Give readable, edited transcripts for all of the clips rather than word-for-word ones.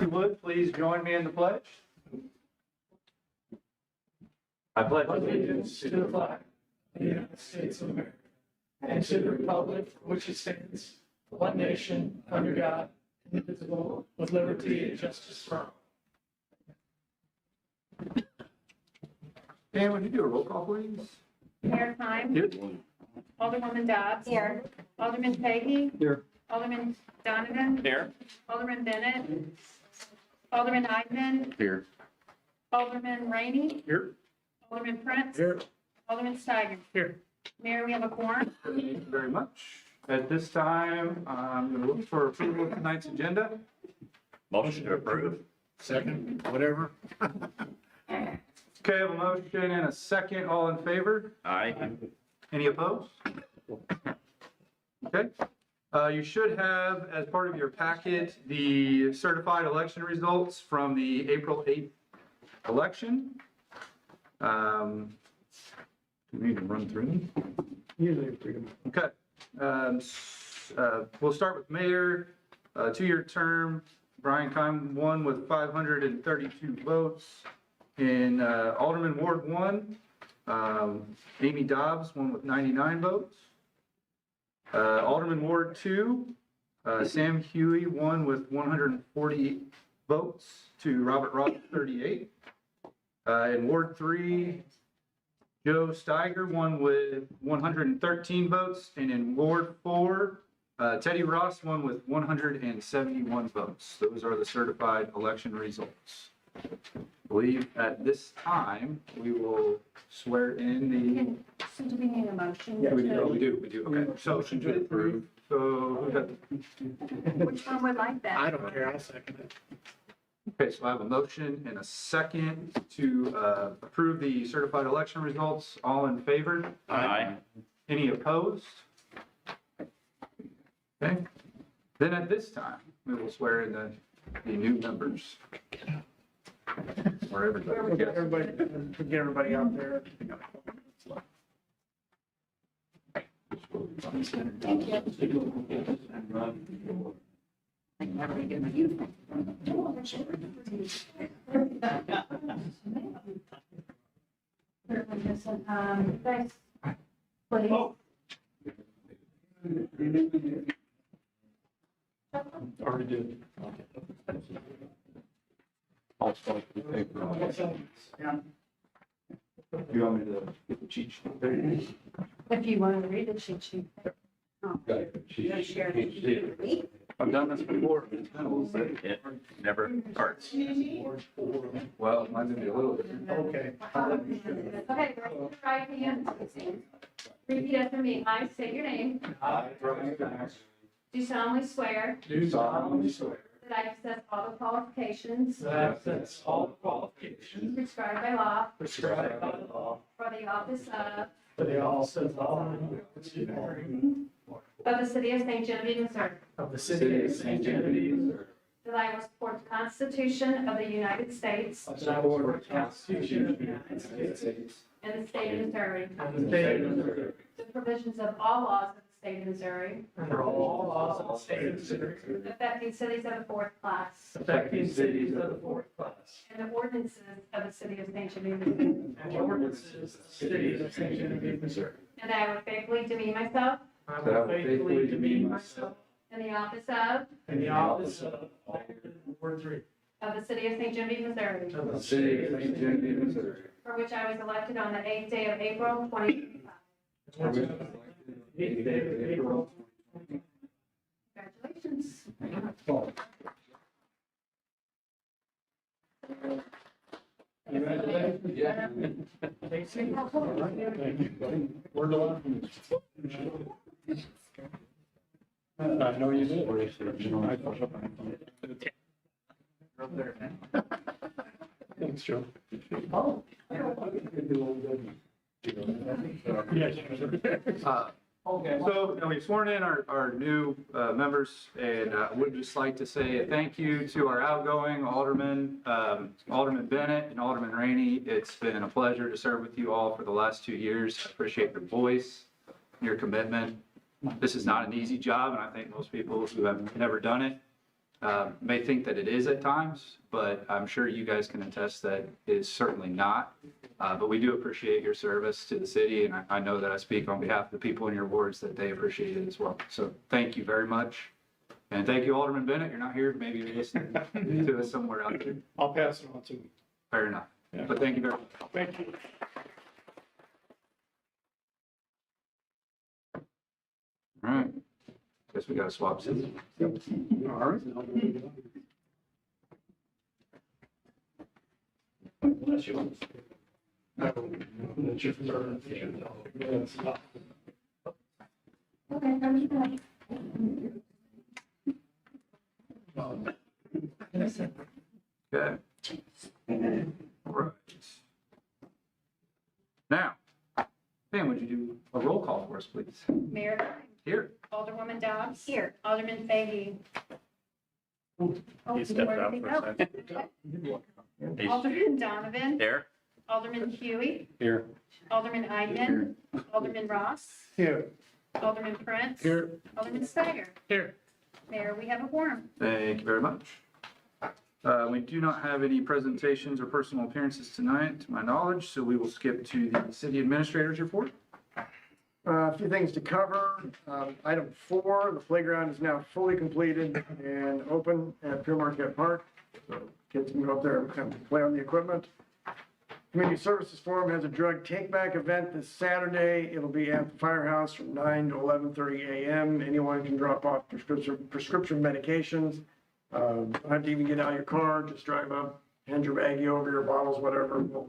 you would, please join me in the pledge. I pledge Allegiance to the flag of the United States of America and to the republic for which it stands, one nation, under God, indivisible, with liberty and justice for all. Dan, would you do a roll call, please? Mayor Klein. Here. Alderwoman Dobbs. Here. Alderman Peggy. Here. Alderman Donovan. Here. Alderman Bennett. Alderman Eidman. Here. Alderman Rainey. Here. Alderman Prince. Here. Alderman Steiger. Here. Mayor, we have a quorum. Thank you very much. At this time, I'm going to look for approval of tonight's agenda. Motion to approve. Second, whatever. Okay, I have a motion and a second. All in favor? Aye. Any opposed? Okay. You should have, as part of your packet, the certified election results from the April 8th election. We need to run through them. Usually freedom. Okay. We'll start with mayor, 2-year term. Brian Keim won with 532 votes. In Alderman Ward 1, Amy Dobbs won with 99 votes. Alderman Ward 2, Sam Huey won with 140 votes to Robert Ross 38. In Ward 3, Joe Steiger won with 113 votes. And in Ward 4, Teddy Ross won with 171 votes. Those are the certified election results. I believe at this time, we will swear in the. So do we need a motion? Yeah, we do, okay. So, Motion to approve. So, who got- Which one would like that? I don't care, I'll second it. okay, so I have a motion and a second to approve the certified election results. All in favor? Aye. Any opposed? Okay, then at this time, we will swear in the new members. Or everybody. Get everybody out there. Thank you. Guys, please. Already did. I'll start the paper. You want me to get the cheat sheet? If you want to read the cheat sheet. I've done this before. It's been a little bit. It never starts. Well, mine's gonna be a little bit. Okay. Okay, raise your right hand. Repeat after me. I state your name. I, Brian Keim, Do solemnly swear Do solemnly swear that I possess all the qualifications that I possess all the qualifications prescribed by law prescribed by the law for the office for the office of the city of St. Genevieve, Missouri. of the city of St. Genevieve, Missouri. That I will support the Constitution of the United States That I will support the Constitution of the United States and the state of Missouri. and the state of Missouri. The provisions of all laws of the state of Missouri And for all laws of the state of Missouri. affecting cities of the fourth class Affecting cities of the fourth class. and the ordinances of the city of St. Genevieve, Missouri. And ordinances of the city of St. Genevieve, Missouri. And that I will faithfully demean myself I will faithfully demean myself in the office of in the office of Alderman Ward 3 the city of St. Genevieve, Missouri, of the city of St. Genevieve, Missouri. for which I was elected on the 8th day of April, 2025. April. Congratulations. Yeah. Casey? Word to line. I know you did. Thanks, Joe. Yes. So we've sworn in our new members, and I would just like to say a thank you to our outgoing aldermen, Alderman Bennett and Alderman Rainey. It's been a pleasure to serve with you all for the last 2 years. I appreciate your voice, your commitment. This is not an easy job, and I think most people who have never done it may think that it is at times, but I'm sure you guys can attest that it is certainly not. But we do appreciate your service to the city, and I know that I speak on behalf of the people in your wards that they appreciate it as well. So thank you very much. And thank you, Alderman Bennett. You're not here. Maybe you're listening to us somewhere out there. I'll pass it on to him. Fair enough. Yeah. But thank you very much. Thank you. All right. Guess we got to swap seats. All right. Unless you want to. No, that's your turn. Okay, how many times? Okay. All right. Now, Pam, would you do a roll call for us, please? Mayor Klein. Here. Alderwoman Dobbs. Here. Alderman Fahey. Oh, He stepped where out did he for a go? He's Alderman Donovan. there. Alderman Huey. Here. Alderman Eidman. Alderman Ross. Here. Alderman Prince. Here. Alderman Steiger. Here. Mayor, we have a quorum. Thank you very much. We do not have any presentations or personal appearances tonight, to my knowledge, so we will skip to the city administrator's report. A few things to cover. Item 4, the playground is now fully completed and open at Pure Marquette Park. So kids can go up there and play on the equipment. Community Services Forum has a drug take-back event this Saturday. It'll be at the firehouse from 9 to 11:30 a.m. Anyone can drop off prescription medications. Don't have to even get out of your car, just drive up, hand your baggie over, your bottles, whatever. We'll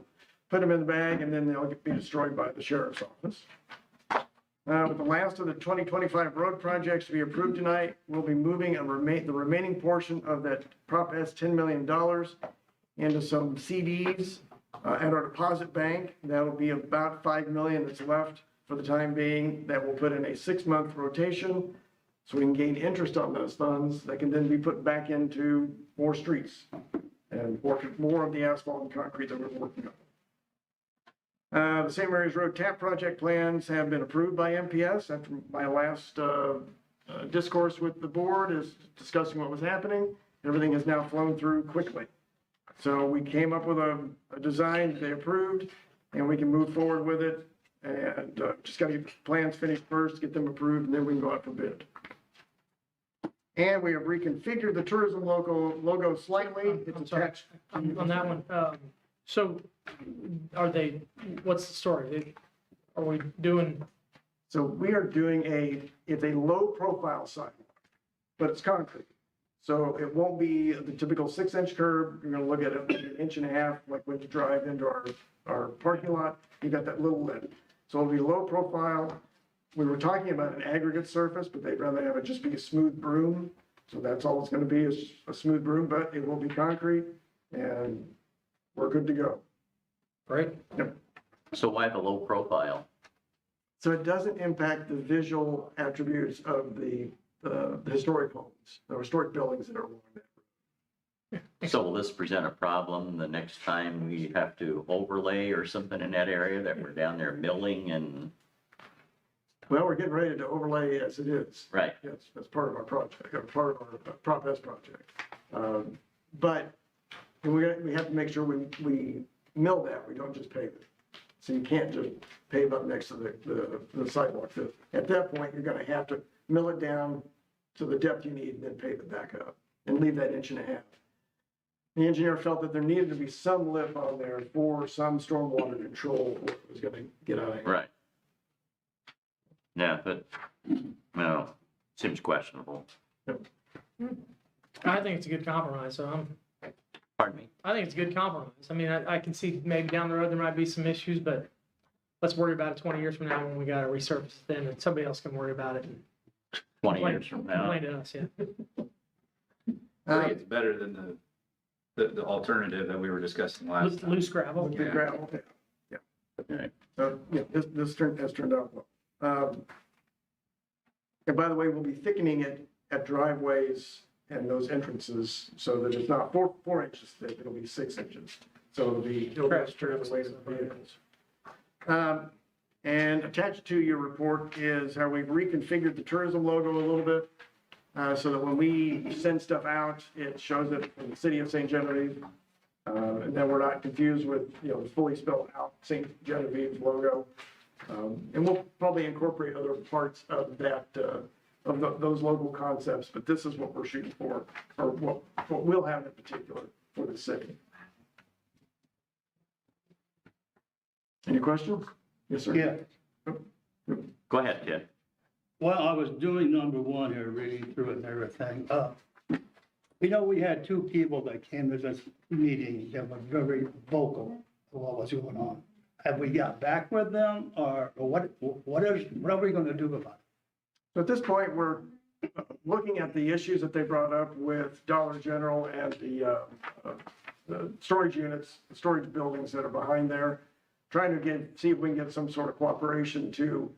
put them in the bag and then they'll be destroyed by the sheriff's office. With the last of the 2025 road projects to be approved tonight, we'll be moving the remaining portion of that Prop S $10 million into some CDs at our deposit bank. That'll be about $5 million that's left for the time being. That will put in a 6-month rotation so we can gain interest on those funds that can then be put back into more streets and more of the asphalt and concrete that we're working on. The St. Mary's Road TAP project plans have been approved by MPS. After my last discourse with the board is discussing what was happening. Everything has now flown through quickly. So we came up with a design that they approved, and we can move forward with it. And just got to get plans finished first, get them approved, and then we can go out for bid. And we have reconfigured the tourism logo slightly. It's I'm sorry. attached. On that one, so what's the story? Are we doing, So we are doing it's a low profile sidewalk, but it's concrete. So it won't be the typical 6-inch curb. You're gonna look at it maybe 1.5 inches, like when you drive into our parking lot, you got that little lip. So it'll be low profile. We were talking about an aggregate surface, but they'd rather have it just be a smooth broom. So that's all it's gonna be, is a smooth broom, but it will be concrete and we're good to go. right? So why the low profile? So it doesn't impact the visual attributes of the historic homes, the historic buildings that are along that. So will this present a problem the next time we have to overlay or something in that area that we're down there milling and, Well, we're getting ready to overlay as it is. right? Yes, that's part of our project, or part of our Prop S project. But we have to make sure we mill that, we don't just pave it. So you can't just pave up next to the sidewalk. So at that point, you're gonna have to mill it down to the depth you need and then pave it back up and leave that 1.5 inches. The engineer felt that there needed to be some lip on there for some stormwater control that was gonna get out of hand. Right. Yeah, but, no, seems questionable. I think it's a good compromise, so Pardon me? I think it's a good compromise. I mean, I can see maybe down the road there might be some issues, but let's worry about it 20 years from now when we got to resurface it then, and somebody else can worry about it. 20 years from now. Complain to us, yeah. I think it's better than the alternative that we were discussing last time. Loose gravel. The gravel, yeah. Right. So, yeah, this has turned out well. And by the way, we'll be thickening it at driveways and those entrances so that it's not 4 inches thick, it'll be 6 inches. So it'll Trash turn the way of the vehicles. And attached to your report is how we've reconfigured the tourism logo a little bit. so that when we send stuff out, it shows it in the city of St. Genevieve. And then we're not confused with, the fully spelled out St. Genevieve logo. And we'll probably incorporate other parts of that, those local concepts, but this is what we're shooting for, or what we'll have in particular for the city. Any questions? Yes, sir. Yeah, Go ahead, Ted. well, I was doing number one here, reading through it and everything. We had two people that came to this meeting that were very vocal of what was going on. Have we got back with them, or what are we gonna do about it? So at this point, we're looking at the issues that they brought up with Dollar General and the storage units, the storage buildings that are behind there, trying to see if we can get some sort of cooperation to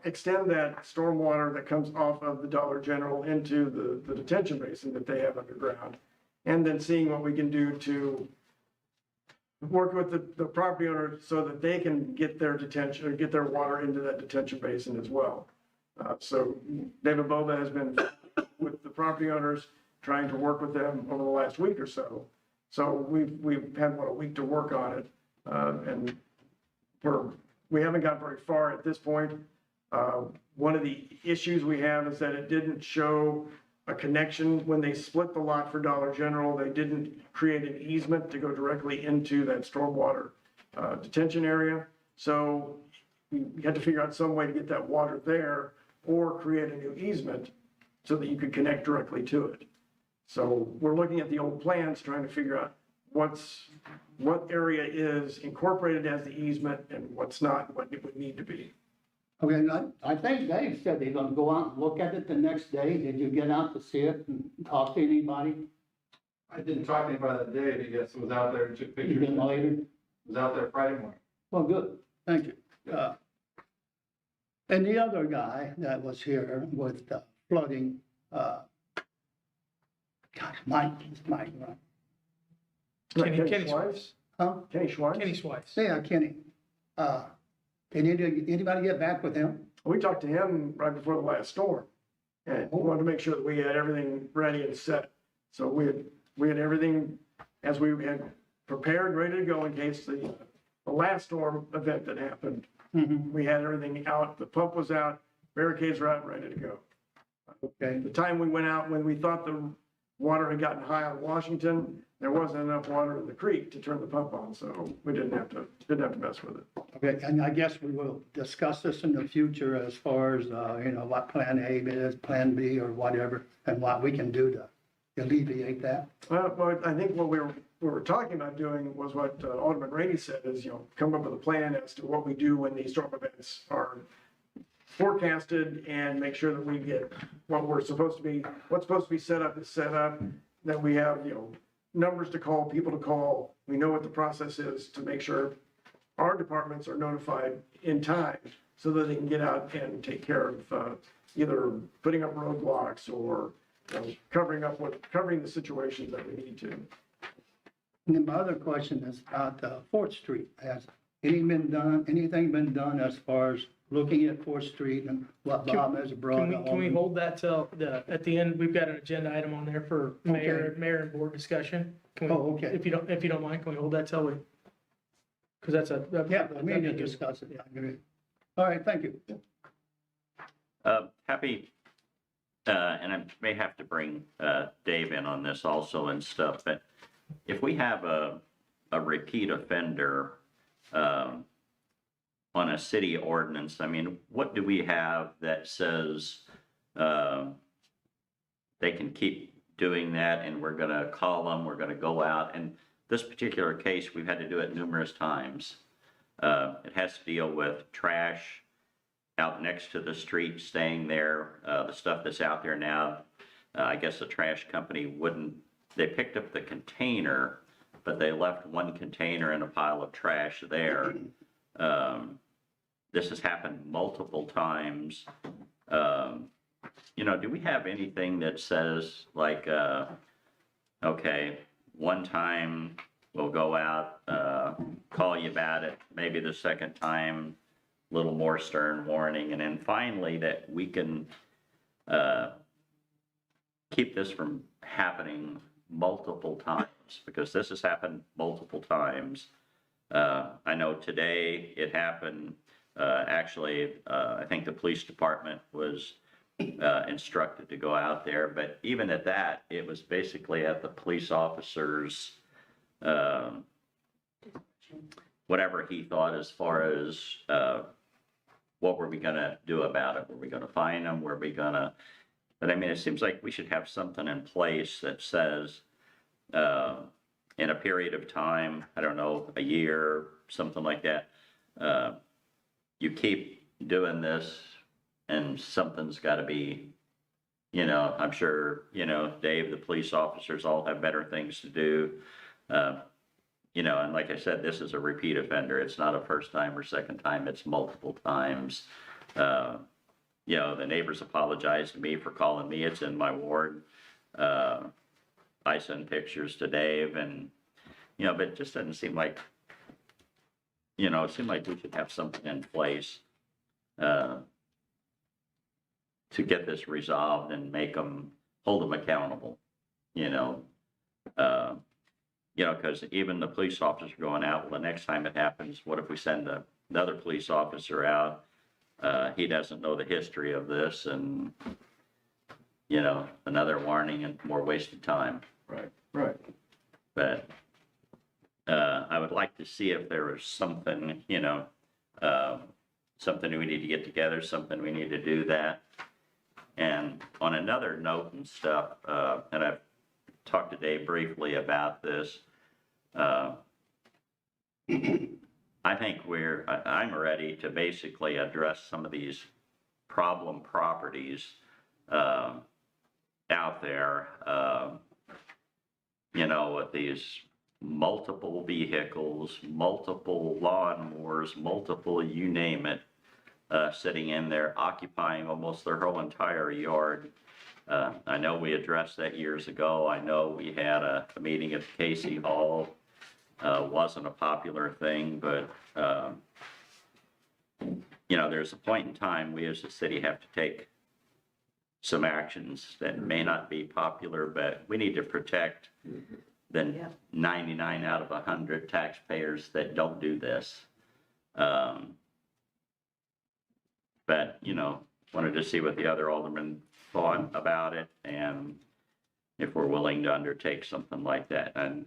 extend that stormwater that comes off of the Dollar General into the detention basin that they have underground. And then seeing what we can do to work with the property owner so that they can get their detention, or get their water into that detention basin as well. So David Boba has been with the property owners, trying to work with them over the last week or so. So we've had, a week to work on it. And we haven't got very far at this point. One of the issues we have is that it didn't show a connection when they split the lot for Dollar General. They didn't create an easement to go directly into that stormwater detention area. So we had to figure out some way to get that water there, or create a new easement so that you could connect directly to it. So we're looking at the old plans, trying to figure out what area is incorporated as the easement and what's not, what it would need to be. Okay, I think Dave said they're gonna go out and look at it the next day. Did you get out to see it and talk to anybody? I didn't talk to anybody that day, but yes, was out there and took pictures. Even later? Was out there Friday morning. Well, good, thank you. And the other guy that was here with the flooding, gosh, Mike, right? Kenny Schweiss? Schweiss. Huh? Kenny Schweiss? Kenny Schweiss. Yeah, Kenny. Can anybody get back with him? We talked to him right before the last storm, and we wanted to make sure that we had everything ready and set. So we had everything as we had prepared, ready to go in case the last storm event that happened. Mhm. We had everything out, the pump was out, barricades were out, ready to go. Okay, The time we went out, when we thought the water had gotten high on Washington, there wasn't enough water in the creek to turn the pump on, so we didn't have to mess with it. okay, and I guess we will discuss this in the future as far as, what Plan A is, Plan B, or whatever, and what we can do to alleviate that. Well, I think what we were talking about doing was what Alderman Rainey said is, come up with a plan as to what we do when these storm events are forecasted, and make sure that we get what's supposed to be set up is set up, that we have, numbers to call, people to call. We know what the process is to make sure our departments are notified in time so that they can get out and take care of either putting up roadblocks or covering the situations that we need to. And then my other question is about 4th Street. Has anything been done as far as looking at 4th Street and what Bob has brought up? Can we hold that till at the end? We've got an agenda item on there for mayor and board discussion. Can we, Oh, okay. If you don't mind, can we hold that till we? Because that's Yeah, we need to discuss it. Yeah, I agree. All right, thank you. Happy, and I may have to bring Dave in on this also and stuff, but if we have a repeat offender on a city ordinance, I mean, what do we have that says they can keep doing that, and we're gonna call them, we're gonna go out, and this particular case, we've had to do it numerous times. It has to deal with trash out next to the street, staying there, the stuff that's out there now. I guess the trash company they picked up the container, but they left one container in a pile of trash there. This has happened multiple times. Do we have anything that says like, okay, one time we'll go out, call you about it, maybe the second time, a little more stern warning, and then finally that we can keep this from happening multiple times, because this has happened multiple times. I know today it happened, actually, I think the police department was instructed to go out there, but even at that, it was basically at the police officer's, whatever he thought as far as what were we gonna do about it? Were we gonna fine them? Were we gonna, but I mean, it seems like we should have something in place that says, in a period of time, I don't know, a year, something like that, you keep doing this and something's gotta be, you know, I'm sure, you know, Dave, the police officers all have better things to do. You know, and like I said, this is a repeat offender. It's not a first time or second time, it's multiple times. You know, the neighbors apologized to me for calling me. It's in my ward. I send pictures to Dave and, you know, but it just doesn't seem like, you know, it seemed like we should have something in place to get this resolved and make them, hold them accountable, you know. You know, because even the police officer going out, well, the next time it happens, what if we send another police officer out? He doesn't know the history of this and, you know, another warning and more wasted time. Right, right. But I would like to see if there was something, you know, something we need to get together, something we need to do that. And on another note and stuff, and I've talked to Dave briefly about this, I think I'm ready to basically address some of these problem properties out there, you know, with these multiple vehicles, multiple lawnmowers, multiple, you name it, sitting in there occupying almost their whole entire yard. I know we addressed that years ago. I know we had a meeting at Casey Hall. Wasn't a popular thing, but, you know, there's a point in time we as a city have to take some actions that may not be popular, but we need to protect the 99 out of 100 taxpayers that don't do this. But, you know, wanted to see what the other aldermen thought about it and if we're willing to undertake something like that. And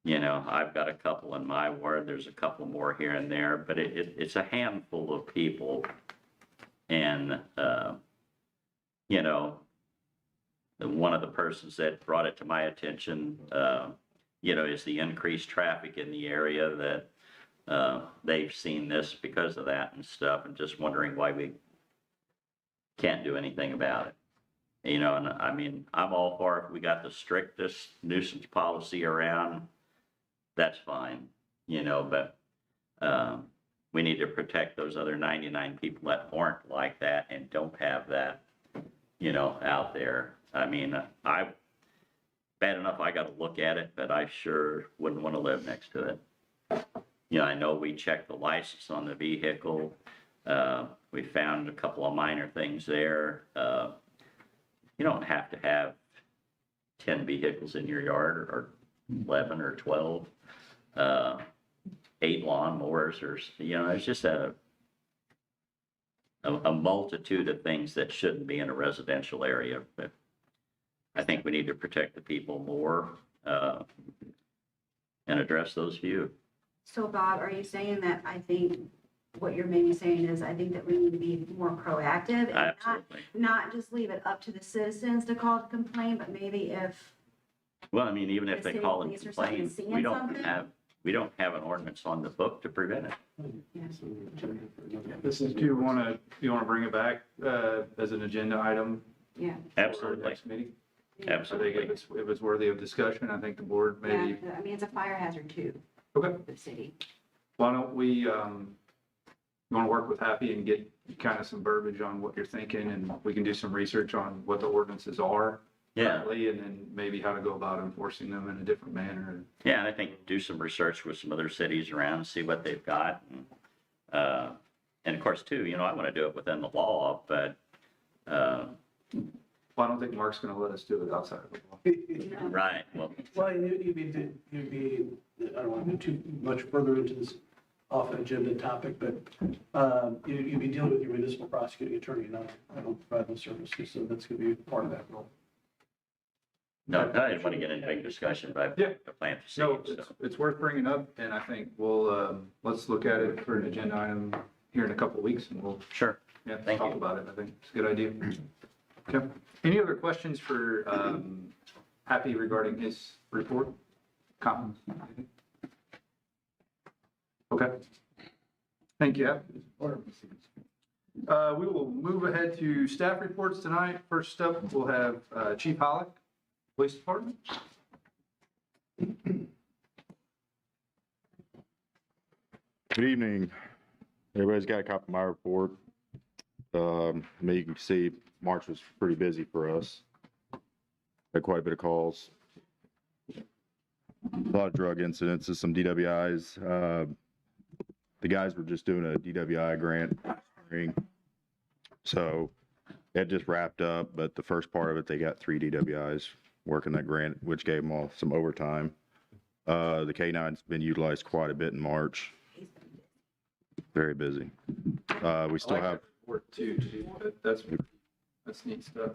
you know, I've got a couple in my ward, there's a couple more here and there, but it's a handful of people. And, you know, one of the persons that brought it to my attention, you know, is the increased traffic in the area that they've seen this because of that and stuff, and just wondering why we can't do anything about it. You know, and I mean, I'm all for if we got the strictest nuisance policy around, that's fine, you know, but we need to protect those other 99 people that aren't like that and don't have that, you know, out there. I mean, bad enough I got to look at it, but I sure wouldn't want to live next to it. You know, I know we checked the license on the vehicle. We found a couple of minor things there. You don't have to have 10 vehicles in your yard, or 11 or 12, 8 lawnmowers, or, you know, it's just a multitude of things that shouldn't be in a residential area. But I think we need to protect the people more and address those few. So Bob, are you saying that I think what you're maybe saying is I think that we need to be more proactive and Absolutely. not just leave it up to the citizens to call to complain, but maybe if, Well, I mean, even if The they city call and police or something complain, seeing we don't something? have an ordinance on the book to prevent it. This is Do you want to bring it back as an agenda item yeah. for our Absolutely, next meeting? I think absolutely. if it's worthy of discussion, I think the board Yeah, maybe, I mean, it's a fire hazard too, okay, for the city. why don't we, you want to work with Happy and get kind of some verbiage on what you're thinking, and we can do some research on what the ordinances are Yeah, currently, and then maybe how to go about enforcing them in a different manner. yeah, and I think do some research with some other cities around, see what they've got. And of course, too, you know, I want to do it within the law, but, Well, I don't think Mark's gonna let us do it outside of the law. Right, well, Well, you'd be, I don't want to go too much further into this off-agenda topic, but you'd be dealing with your municipal prosecuting attorney, not provide those services, so that's going to be part of that role. no, I didn't want to get into a big discussion about Yeah. the plan No, proceedings, so. it's worth bringing up, and I think we'll, let's look at it for an agenda item here in a couple of weeks, and we'll, Sure. yeah, Thank talk you. about it. I think it's a good idea. Okay. Any other questions for, Happy regarding his report? Comments? Okay. Thank you, Happy. We will move ahead to staff reports tonight. First up, we'll have Chief Hollick, Police Department. Good evening. Everybody's got a copy of my report. You can see March was pretty busy for us. Had quite a bit of calls. A lot of drug incidents, some DWIs. The guys were just doing a DWI grant hearing. So it just wrapped up, but the first part of it, they got 3 DWIs working that grant, which gave them all some overtime. The K-9's been utilized quite a bit in March. Very busy. We still have, Report too, Chief. That's neat stuff.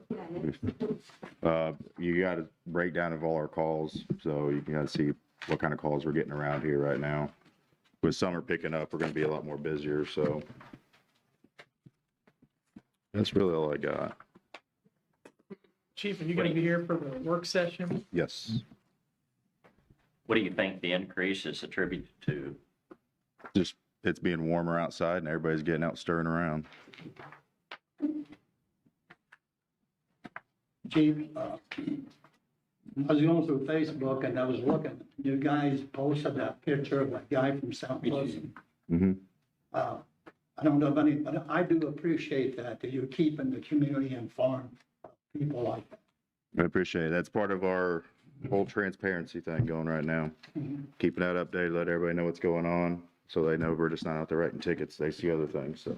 you got a breakdown of all our calls, so you can kind of see what kind of calls we're getting around here right now. With summer picking up, we're gonna be a lot more busier, so. That's really all I got. Chief, are you going to be here for the work session? Yes, What do you think the increase is attributed to? just, it's being warmer outside and everybody's getting out stirring around. Chief, I was going through Facebook and I was looking, you guys posted that picture of that guy from South Pleasant. Mm-hmm. I don't know if any, but I do appreciate that you're keeping the community informed, people like that. I appreciate it. That's part of our whole transparency thing going right now. Keeping that updated, let everybody know what's going on, so they know we're just not out there writing tickets. They see other things, so.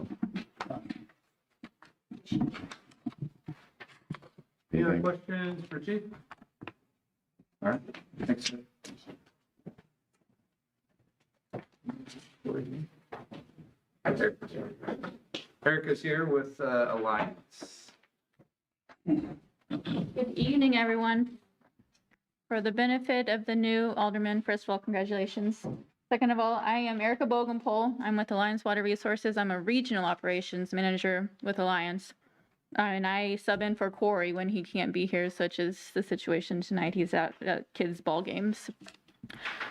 Any other Anything? questions for Chief? All right, thanks. Erica's here with Alliance. Good evening, everyone. For the benefit of the new aldermen, first of all, congratulations. Second of all, I am Erica Bogenpole. I'm with Alliance Water Resources. I'm a regional operations manager with Alliance. And I sub in for Corey when he can't be here, such as the situation tonight. He's out at kids' ball games.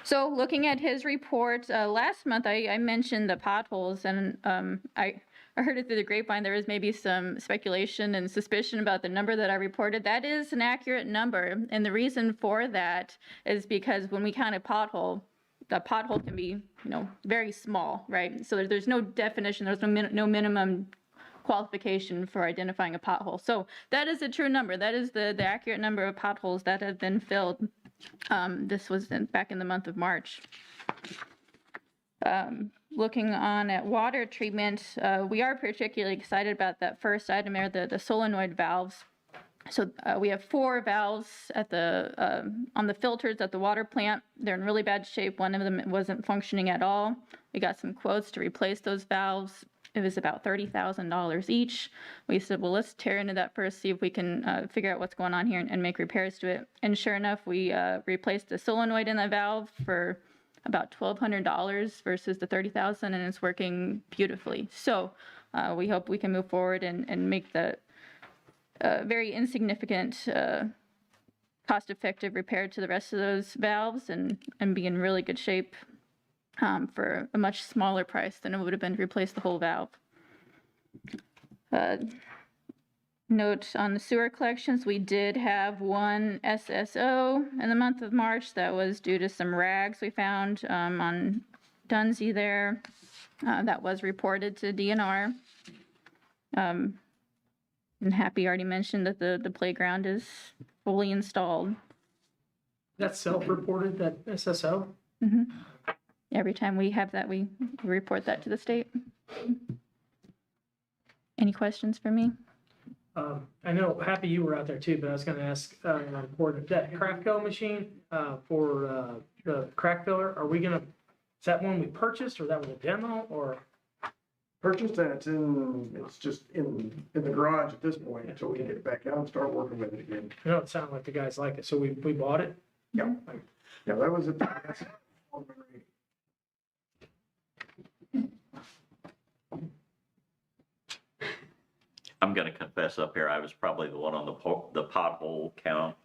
So looking at his report, last month I mentioned the potholes, and I heard it through the grapevine. There was maybe some speculation and suspicion about the number that I reported. That is an accurate number, and the reason for that is because when we count a pothole, the pothole can be, very small, right? So there's no definition. There's no minimum qualification for identifying a pothole. So that is a true number. That is the accurate number of potholes that have been filled. This was back in the month of March. Looking on at water treatment, we are particularly excited about that first item there, the solenoid valves. So we have 4 valves at on the filters at the water plant. They're in really bad shape. One of them wasn't functioning at all. We got some quotes to replace those valves. It was about $30,000 each. We said, well, let's tear into that first, see if we can figure out what's going on here and make repairs to it. And sure enough, we replaced the solenoid in the valve for about $1,200 versus the $30,000, and it's working beautifully. So we hope we can move forward and make the very insignificant cost-effective repair to the rest of those valves and be in really good shape for a much smaller price than it would have been to replace the whole valve. Note on the sewer collections, we did have 1 SSO in the month of March that was due to some rags we found on Dunsey there. That was reported to DNR. And Happy already mentioned that the playground is fully installed. That's self-reported, that SSO? Mm-hmm. Every time we have that, we report that to the state. Any questions for me? I know, Happy, you were out there too, but I was gonna ask, for that Craftco machine, for, the crack filler, are we gonna, is that one we purchased, or that was a demo, or? Purchased and it's just in the garage at this point until we can get it back out and start working with it again. I know it sounded like the guys like it, so we bought it? Yeah, that was it. I'm gonna confess up here, I was probably the one on the pothole count.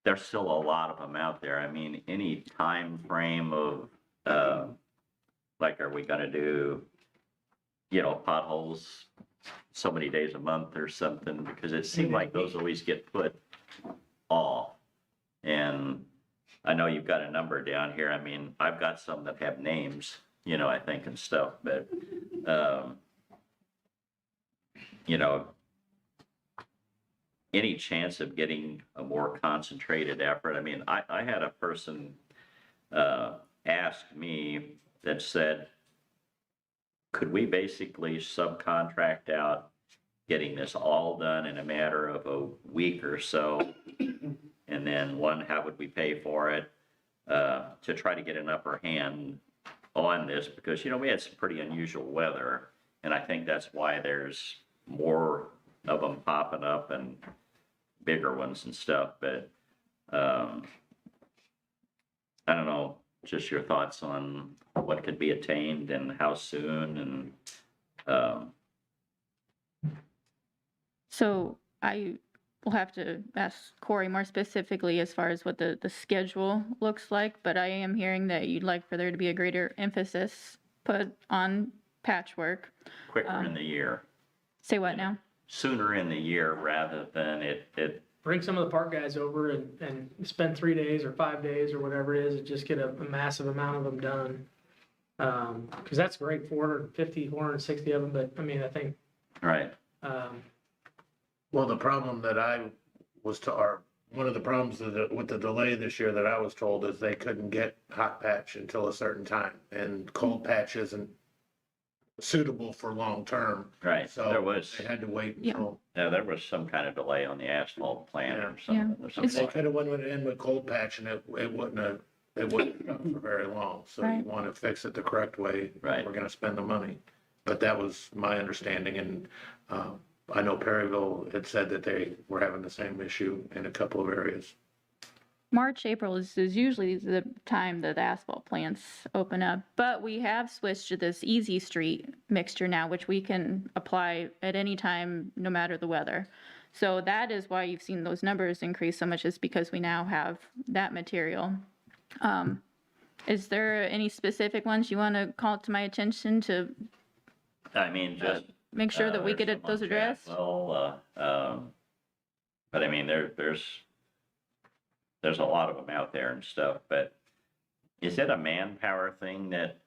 There's still a lot of them out there. I mean, any time frame of, like, are we gonna do, potholes so many days a month or something? Because it seemed like those always get put off. And I know you've got a number down here. I mean, I've got some that have names, I think and stuff, but, any chance of getting a more concentrated effort? I mean, I had a person ask me that said, could we basically subcontract out getting this all done in a matter of a week or so? And then how would we pay for it, to try to get an upper hand on this? Because, we had some pretty unusual weather, and I think that's why there's more of them popping up and bigger ones and stuff. But I don't know, just your thoughts on what could be attained and how soon, and So I will have to ask Corey more specifically as far as what the schedule looks like, but I am hearing that you'd like for there to be a greater emphasis put on patchwork. quicker in the year, Say what now? sooner in the year rather than it. Bring some of the park guys over and spend 3 days or 5 days or whatever it is, and just get a massive amount of them done. Cause that's great, 450, 460 of them, but I mean, I think, Right. Well, the problem that one of the problems with the delay this year that I was told is they couldn't get hot patch until a certain time, and cold patch isn't suitable for long term. Right. So There was, they had to wait Yeah. until, there was some kind of delay on the asphalt plant or something. or they something. could have went in with cold patch and it wouldn't have gone for very long. So you Right. want to fix it the correct way. Right. We're gonna spend the money. But that was my understanding, and, I know Perryville had said that they were having the same issue in a couple of areas. March, April is usually the time that the asphalt plants open up, but we have switched to this Easy Street mixture now, which we can apply at any time, no matter the weather. So that is why you've seen those numbers increase so much, is because we now have that material. Is there any specific ones you want to call to my attention to I mean, just. make sure that we there's get some those on addressed? Well, but I mean, there's a lot of them out there and stuff, but is it a manpower thing that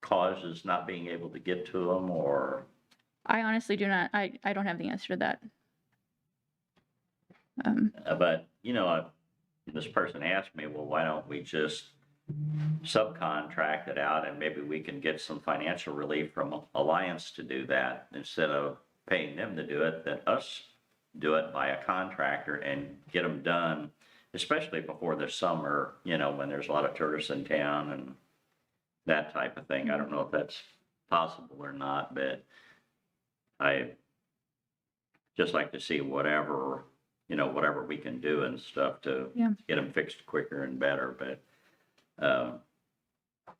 causes not being able to get to them, or? I honestly do not, I don't have the answer to that. But, this person asked me, well, why don't we just subcontract it out, and maybe we can get some financial relief from Alliance to do that instead of paying them to do it, than us do it by a contractor and get them done, especially before the summer, when there's a lot of tourists in town and that type of thing. I don't know if that's possible or not, but I just like to see whatever we can do and stuff to Yeah. get them fixed quicker and better, but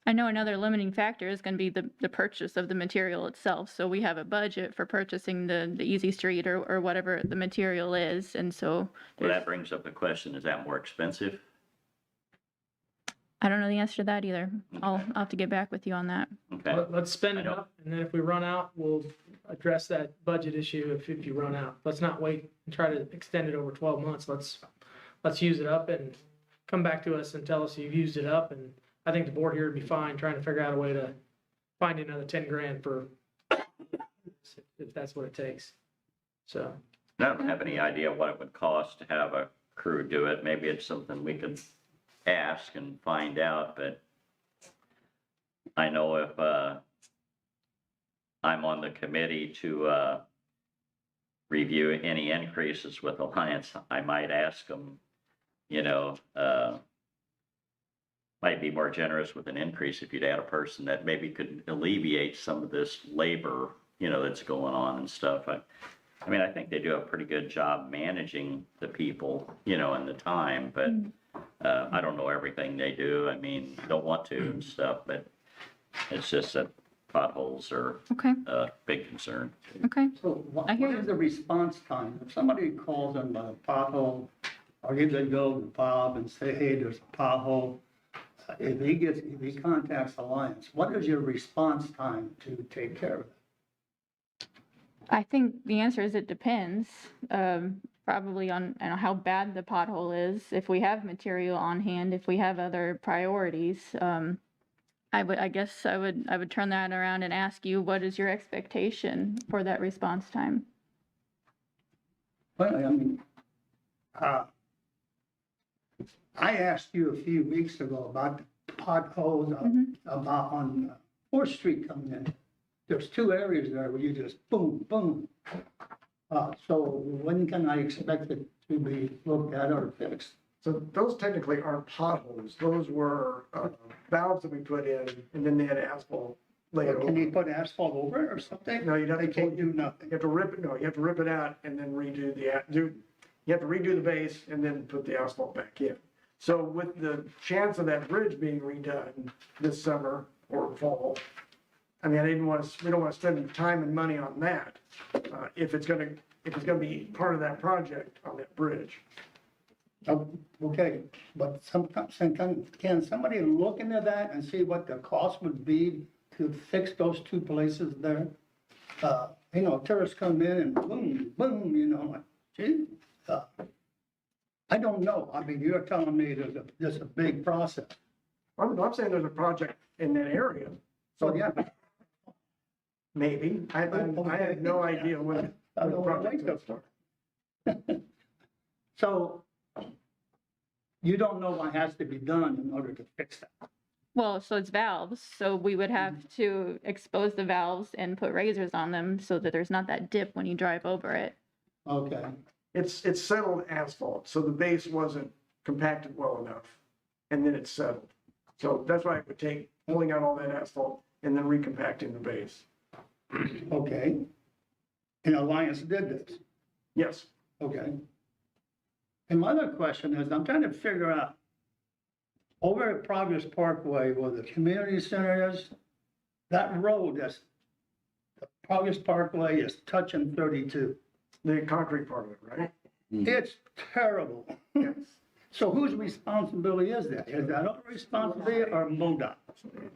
I know another limiting factor is going to be the purchase of the material itself. So we have a budget for purchasing the Easy Street or whatever the material is. And so well, that brings up the question, is that more expensive? I don't know the answer to that either. I'll have to get back with you on that. Okay, let's spend I it know. up, and then if we run out, we'll address that budget issue if you run out. Let's not wait and try to extend it over 12 months. Let's use it up and come back to us and tell us you've used it up, and I think the board here would be fine trying to figure out a way to find another 10 grand for, if that's what it takes. So, I don't have any idea what it would cost to have a crew do it. Maybe it's something we could ask and find out, but I know if, I'm on the committee to review any increases with Alliance, I might ask them, might be more generous with an increase if you'd add a person that maybe could alleviate some of this labor, that's going on and stuff. I mean, I think they do a pretty good job managing the people, and the time, but I don't know everything they do. I mean, don't want to and stuff, but it's just that potholes are Okay, a big concern. okay. So what I hear what you. is the response time? If somebody calls them about a pothole, or if they go to Bob and say, hey, there's a pothole, if he contacts Alliance, what is your response time to take care of it? I think the answer is it depends, probably on how bad the pothole is. If we have material on hand, if we have other priorities, I guess I would turn that around and ask you, what is your expectation for that response time? Well, I mean, I asked you a few weeks ago about the potholes about on 4th Street coming in. There's 2 areas there where you just boom, boom. So when can I expect it to be looked at or fixed? So those technically aren't potholes. Those were valves that we put in, and then they had asphalt laid Or can over. you put asphalt over it or something? No, you'd have They to can't do nothing. You have to rip it, no, you have to rip it out and then redo you have to redo the base and then put the asphalt back in. So with the chance of that bridge being redone this summer or fall, I mean, we don't want to spend time and money on that, if it's gonna be part of that project on that bridge. Okay, but can somebody look into that and see what the cost would be to fix those 2 places there? Tourists come in and boom, boom, like, gee, I don't know. I mean, you're telling me there's a big process. I'm saying there's a project in that area, So, yeah. maybe. I have no idea when I the don't project's like gonna that. start. So you don't know what has to be done in order to fix that? Well, so it's valves, so we would have to expose the valves and put razors on them so that there's not that dip when you drive over it. Okay, It's settled asphalt, so the base wasn't compacted well enough, and then it's settled. So that's why it would take pulling out all that asphalt and then recompacting the base. okay. And Alliance did this? Yes, Okay. And my other question is, I'm trying to figure out, over at Progress Parkway where the community center is, that road the Progress Parkway is touching 32. the concrete part of it, right? It's terrible. Yes. So whose responsibility is that? Is that our responsibility or MoDOT?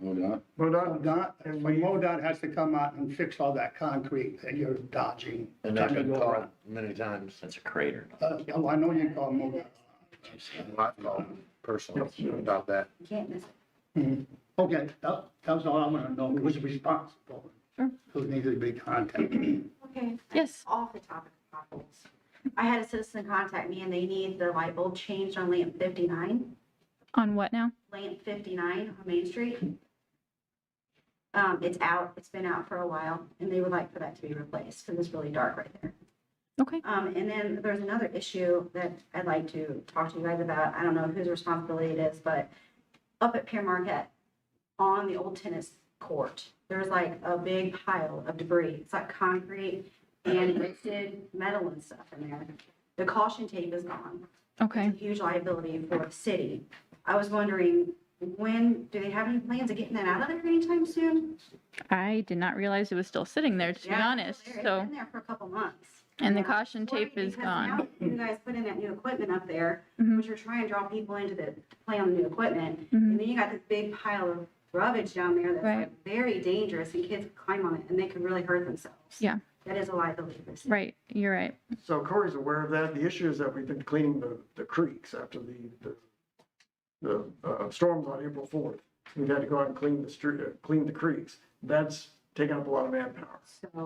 MoDOT, MoDOT, And and we- MoDOT has to come out and fix all that concrete that you're dodging. And trying they've to been go called around. many times. It's a crater. Well, I know you call MoDOT. I've called personally about that. You can't miss it. Mhm. Okay, that's all I want to know, who's responsible? Sure. Who needs to be contacted? Okay. Yes. Off the topic of potholes. I had a citizen contact me and they need the light bulb changed on lamp 59, On what now? lamp 59 on Main Street. It's out, it's been out for a while, and they would like for that to be replaced because it's really dark right there. Okay. And then there's another issue that I'd like to talk to you guys about. I don't know whose responsibility it is, but up at Pier Marquette, on the old tennis court, there's like a big pile of debris. It's like concrete and lifted metal and stuff in there. The caution tape is gone. Okay. It's a huge liability for the city. I was wondering, do they have any plans of getting that out of there anytime soon? I did not realize it was still sitting there, to be Yeah, honest, It's so, been there for a couple months. and the Yeah. caution tape is Because gone. now You guys put in that new equipment up there, Mhm. which are trying to draw people into the play on the new equipment. Mhm. And then you got this big pile of rubbish down there that's Right. like very dangerous and kids could climb on it and they could really hurt themselves. Yeah. That is a liability for the city. Right, you're right. So Corey's aware of that. The issue is that we've been cleaning the creeks after the storms on April 4th. We've had to go out and clean the street, clean the creeks. That's taken up a lot of manpower.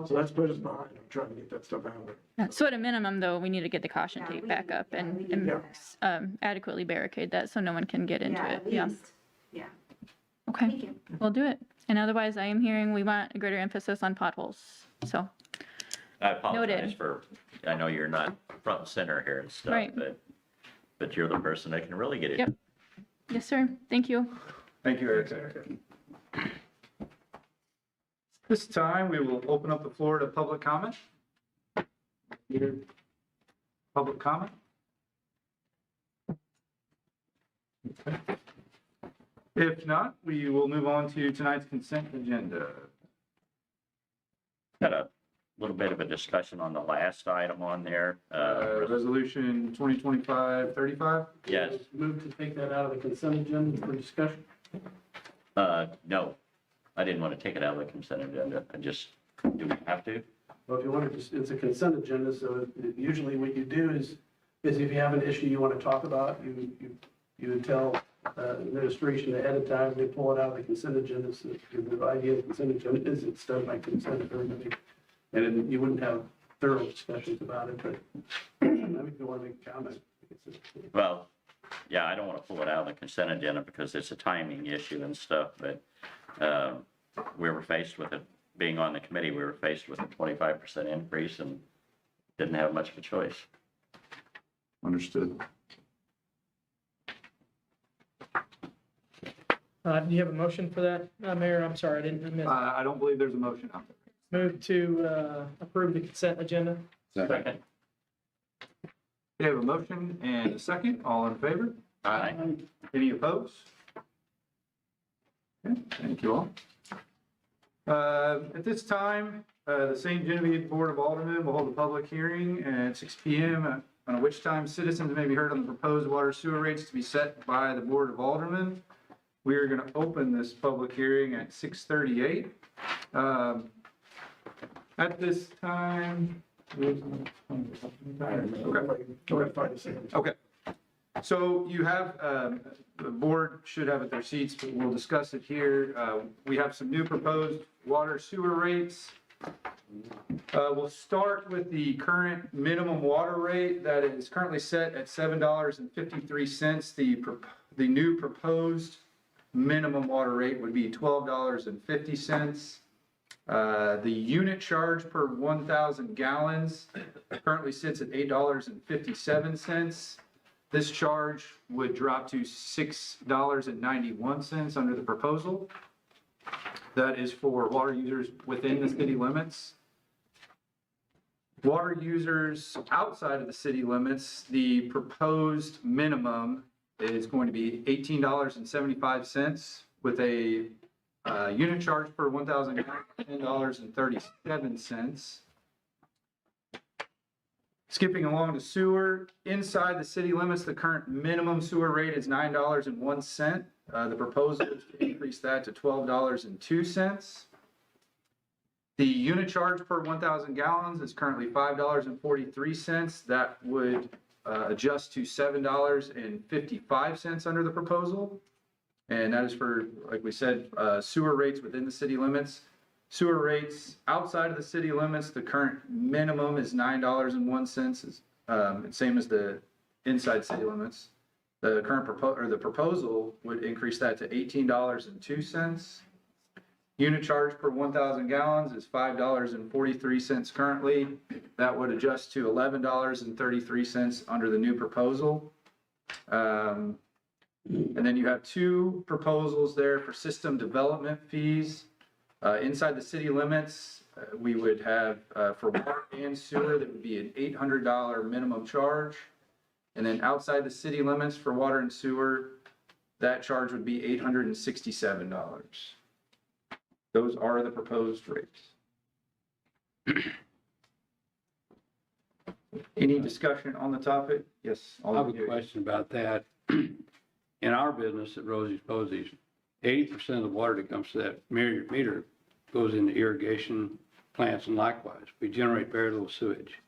So that's put us behind on trying to get that stuff out of there. Yeah, so at a minimum, though, we need to get the caution Yeah, tape we back need- up yeah, we and need that. adequately barricade that so no one can get into Yeah, it. at Yeah, least. Yeah. okay, Thank you. we'll do it. And otherwise, I am hearing we want a greater emphasis on potholes. So, I apologize Noted. for, I know you're not front and center here and stuff, Right. but you're the person that can really get it. Yep. Yes, sir. Thank you. Thank you, Eric. This time, we will open up the floor to public comment. Public comment? If not, we will move on to tonight's consent agenda. Got a little bit of a discussion on the last item on there. Resolution 2025-35? Yes, Move to take that out of the consent agenda for discussion. no, I didn't want to take it out of the consent agenda. Do we have to? Well, if you want to, it's a consent agenda, so usually what you do is if you have an issue you want to talk about, you would tell administration ahead of time, they pull it out of the consent agenda. So the idea of the consent agenda is it's done by consent of everybody. And then you wouldn't have thorough discussions about it, but I mean, if you want to make a comment. Well, yeah, I don't want to pull it out of the consent agenda because it's a timing issue and stuff, but we were faced with it, being on the committee, we were faced with a 25% increase and didn't have much of a choice. Understood. Do you have a motion for that, Mayor? I'm sorry, I miss. I don't believe there's a motion out there. Move to approve the consent agenda. Second. We have a motion and a second. All in favor? Aye. Any opposed? Okay, thank you all. At this time, the St. Genevieve Board of Aldermen will hold a public hearing at 6 p.m. On which time citizens may be heard on the proposed water sewer rates to be set by the Board of Aldermen. We are going to open this public hearing at 6:38. At this time, okay. So you have, the board should have at their seats, but we'll discuss it here. We have some new proposed water sewer rates. We'll start with the current minimum water rate that is currently set at $7.53. The new proposed minimum water rate would be $12.50. The unit charge per 1,000 gallons currently sits at $8.57. This charge would drop to $6.91 under the proposal. That is for water users within the city limits. Water users outside of the city limits, the proposed minimum is going to be $18.75 with a unit charge per 1,000 gallons, $10.37. Skipping along to sewer, inside the city limits, the current minimum sewer rate is $9.01. The proposal is to increase that to $12.02. The unit charge per 1,000 gallons is currently $5.43. That would adjust to $7.55 under the proposal. And that is for, like we said, sewer rates within the city limits. Sewer rates outside of the city limits, the current minimum is $9.01, same as the inside city limits. The current proposal would increase that to $18.02. Unit charge per 1,000 gallons is $5.43 currently. That would adjust to $11.33 under the new proposal. And then you have two proposals there for system development fees. Inside the city limits, we would have for water and sewer, that would be an $800 minimum charge. And then outside the city limits for water and sewer, that charge would be $867. Those are the proposed rates. Any discussion on the topic? Yes. I have a question about that. In our business at Rosie's Posies, 80% of the water that comes to that meter goes into irrigation plants, and likewise, we generate very little sewage.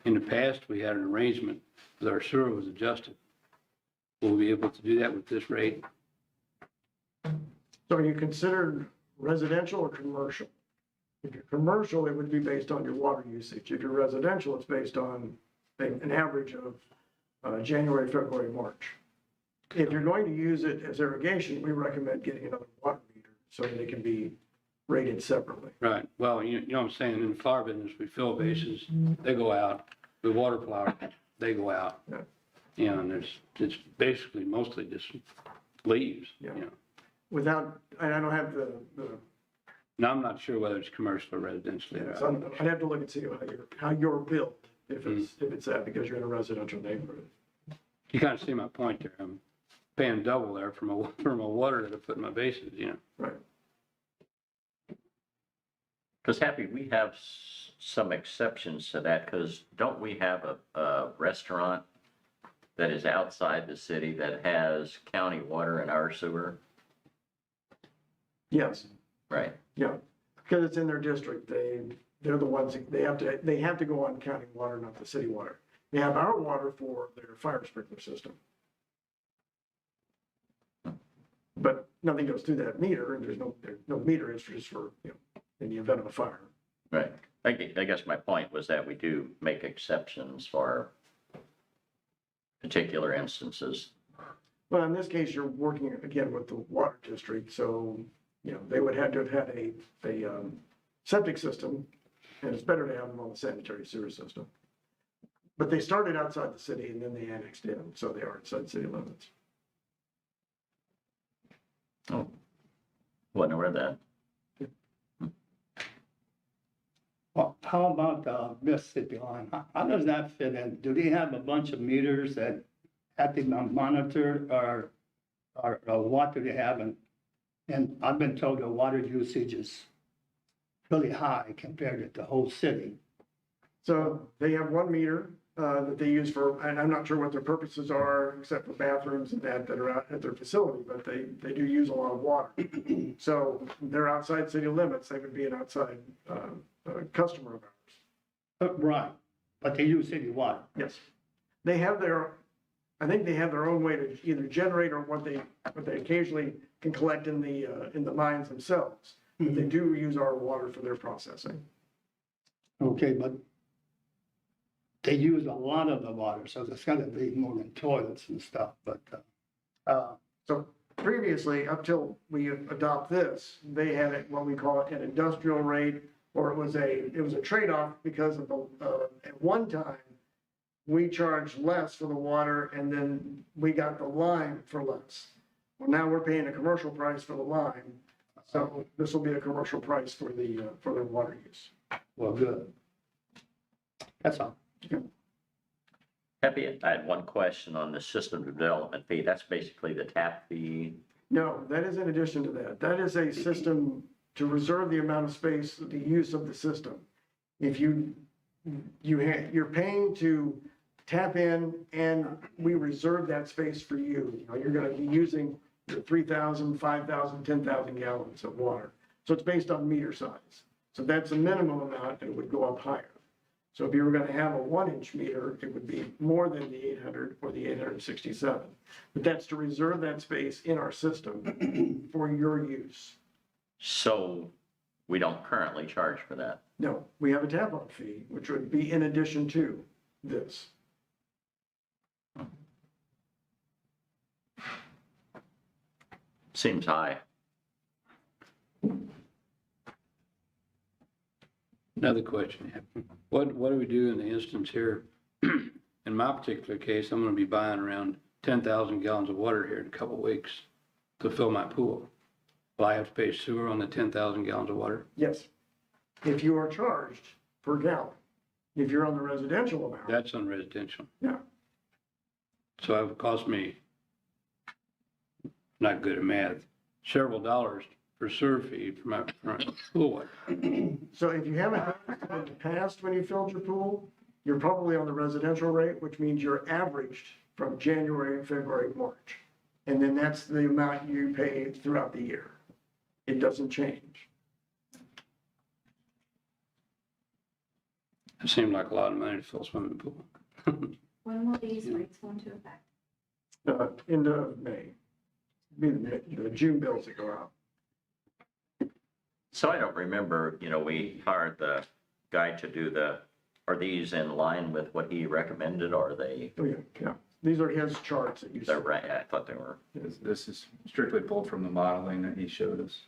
In the past, we had an arrangement that our sewer was adjusted. Will we be able to do that with this rate? So are you considered residential or commercial? If you're commercial, it would be based on your water usage. If you're residential, it's based on an average of January, February, March. If you're going to use it as irrigation, we recommend getting another water meter so they can be rated separately. Right, well, you know what I'm saying, in the flower business, we fill bases, they go out, we water flowers, they go out. Yeah. You know, and it's basically mostly just leaves, Yeah. you know. Without, I don't have the, Now, I'm not sure whether it's commercial or residential. so I'd have to look and see how you're built, if it's that, because you're in a residential neighborhood. You kind of see my point there. I'm paying double there for my water that I put in my bases, you know. Right. Because Happy, we have some exceptions to that, because don't we have a restaurant that is outside the city that has county water in our sewer? Yes, Right. yeah, because it's in their district, they're the ones, they have to go on county water, not the city water. They have our water for their fire sprinkler system. But nothing goes through that meter, and there's no meter, it's just for, in the event of a fire. Right. I guess my point was that we do make exceptions for particular instances. Well, in this case, you're working again with the water district, so, they would have to have had a septic system, and it's better to have them on the sanitary sewer system. But they started outside the city and then they annexed in, so they are inside city limits. Oh, wasn't aware of that. Well, how about the Mississippi line? How does that fit in? Do they have a bunch of meters that have to be monitored, or what do they have? And I've been told the water usage is really high compared to the whole city. So they have one meter that they use for, and I'm not sure what their purposes are, except for bathrooms and that are out at their facility, but they do use a lot of water. So they're outside city limits, they would be an outside customer of ours. Right, but they use city water. Yes. They have I think they have their own way to either generate or what they occasionally can collect in the mines themselves. But they do use our water for their processing. Okay, but they use a lot of the water, so there's gotta be more than toilets and stuff, but, So previously, up till we adopt this, they had it, what we call an industrial rate, or it was a trade-off because of at one time, we charged less for the water and then we got the lime for less. Well, now we're paying a commercial price for the lime, so this will be a commercial price for the water use. well, good. That's all. Happy, I had one question on the system development fee. That's basically the tap fee. No, that is in addition to that. That is a system to reserve the amount of space, the use of the system. If you're paying to tap in and we reserve that space for you. You're gonna be using your 3,000, 5,000, 10,000 gallons of water. So it's based on meter size. So that's a minimum amount and it would go up higher. So if you were gonna have a 1-inch meter, it would be more than the 800 or the 867. But that's to reserve that space in our system for your use. So we don't currently charge for that. No, we have a tap-on fee, which would be in addition to this. Seems high. Another question. What do we do in the instance here? In my particular case, I'm gonna be buying around 10,000 gallons of water here in a couple of weeks to fill my pool. Will I have to pay sewer on the 10,000 gallons of water? Yes. If you are charged per gallon. If you're on the residential amount. That's on residential. Yeah. So it would cost me, not good at math, several dollars per sewer fee for my pool water. So if you haven't had it in the past when you filled your pool, you're probably on the residential rate, which means you're averaged from January, February, March. And then that's the amount you pay throughout the year. It doesn't change. It seemed like a lot of money to fill a swimming pool. When will these rates go into effect? Into May. Be the June bills that go out. So I don't remember, we hired the guy to do are these in line with what he recommended, or are they? Oh, yeah. These are his charts that you see. They're right, I thought they were. This is strictly pulled from the modeling that he showed us.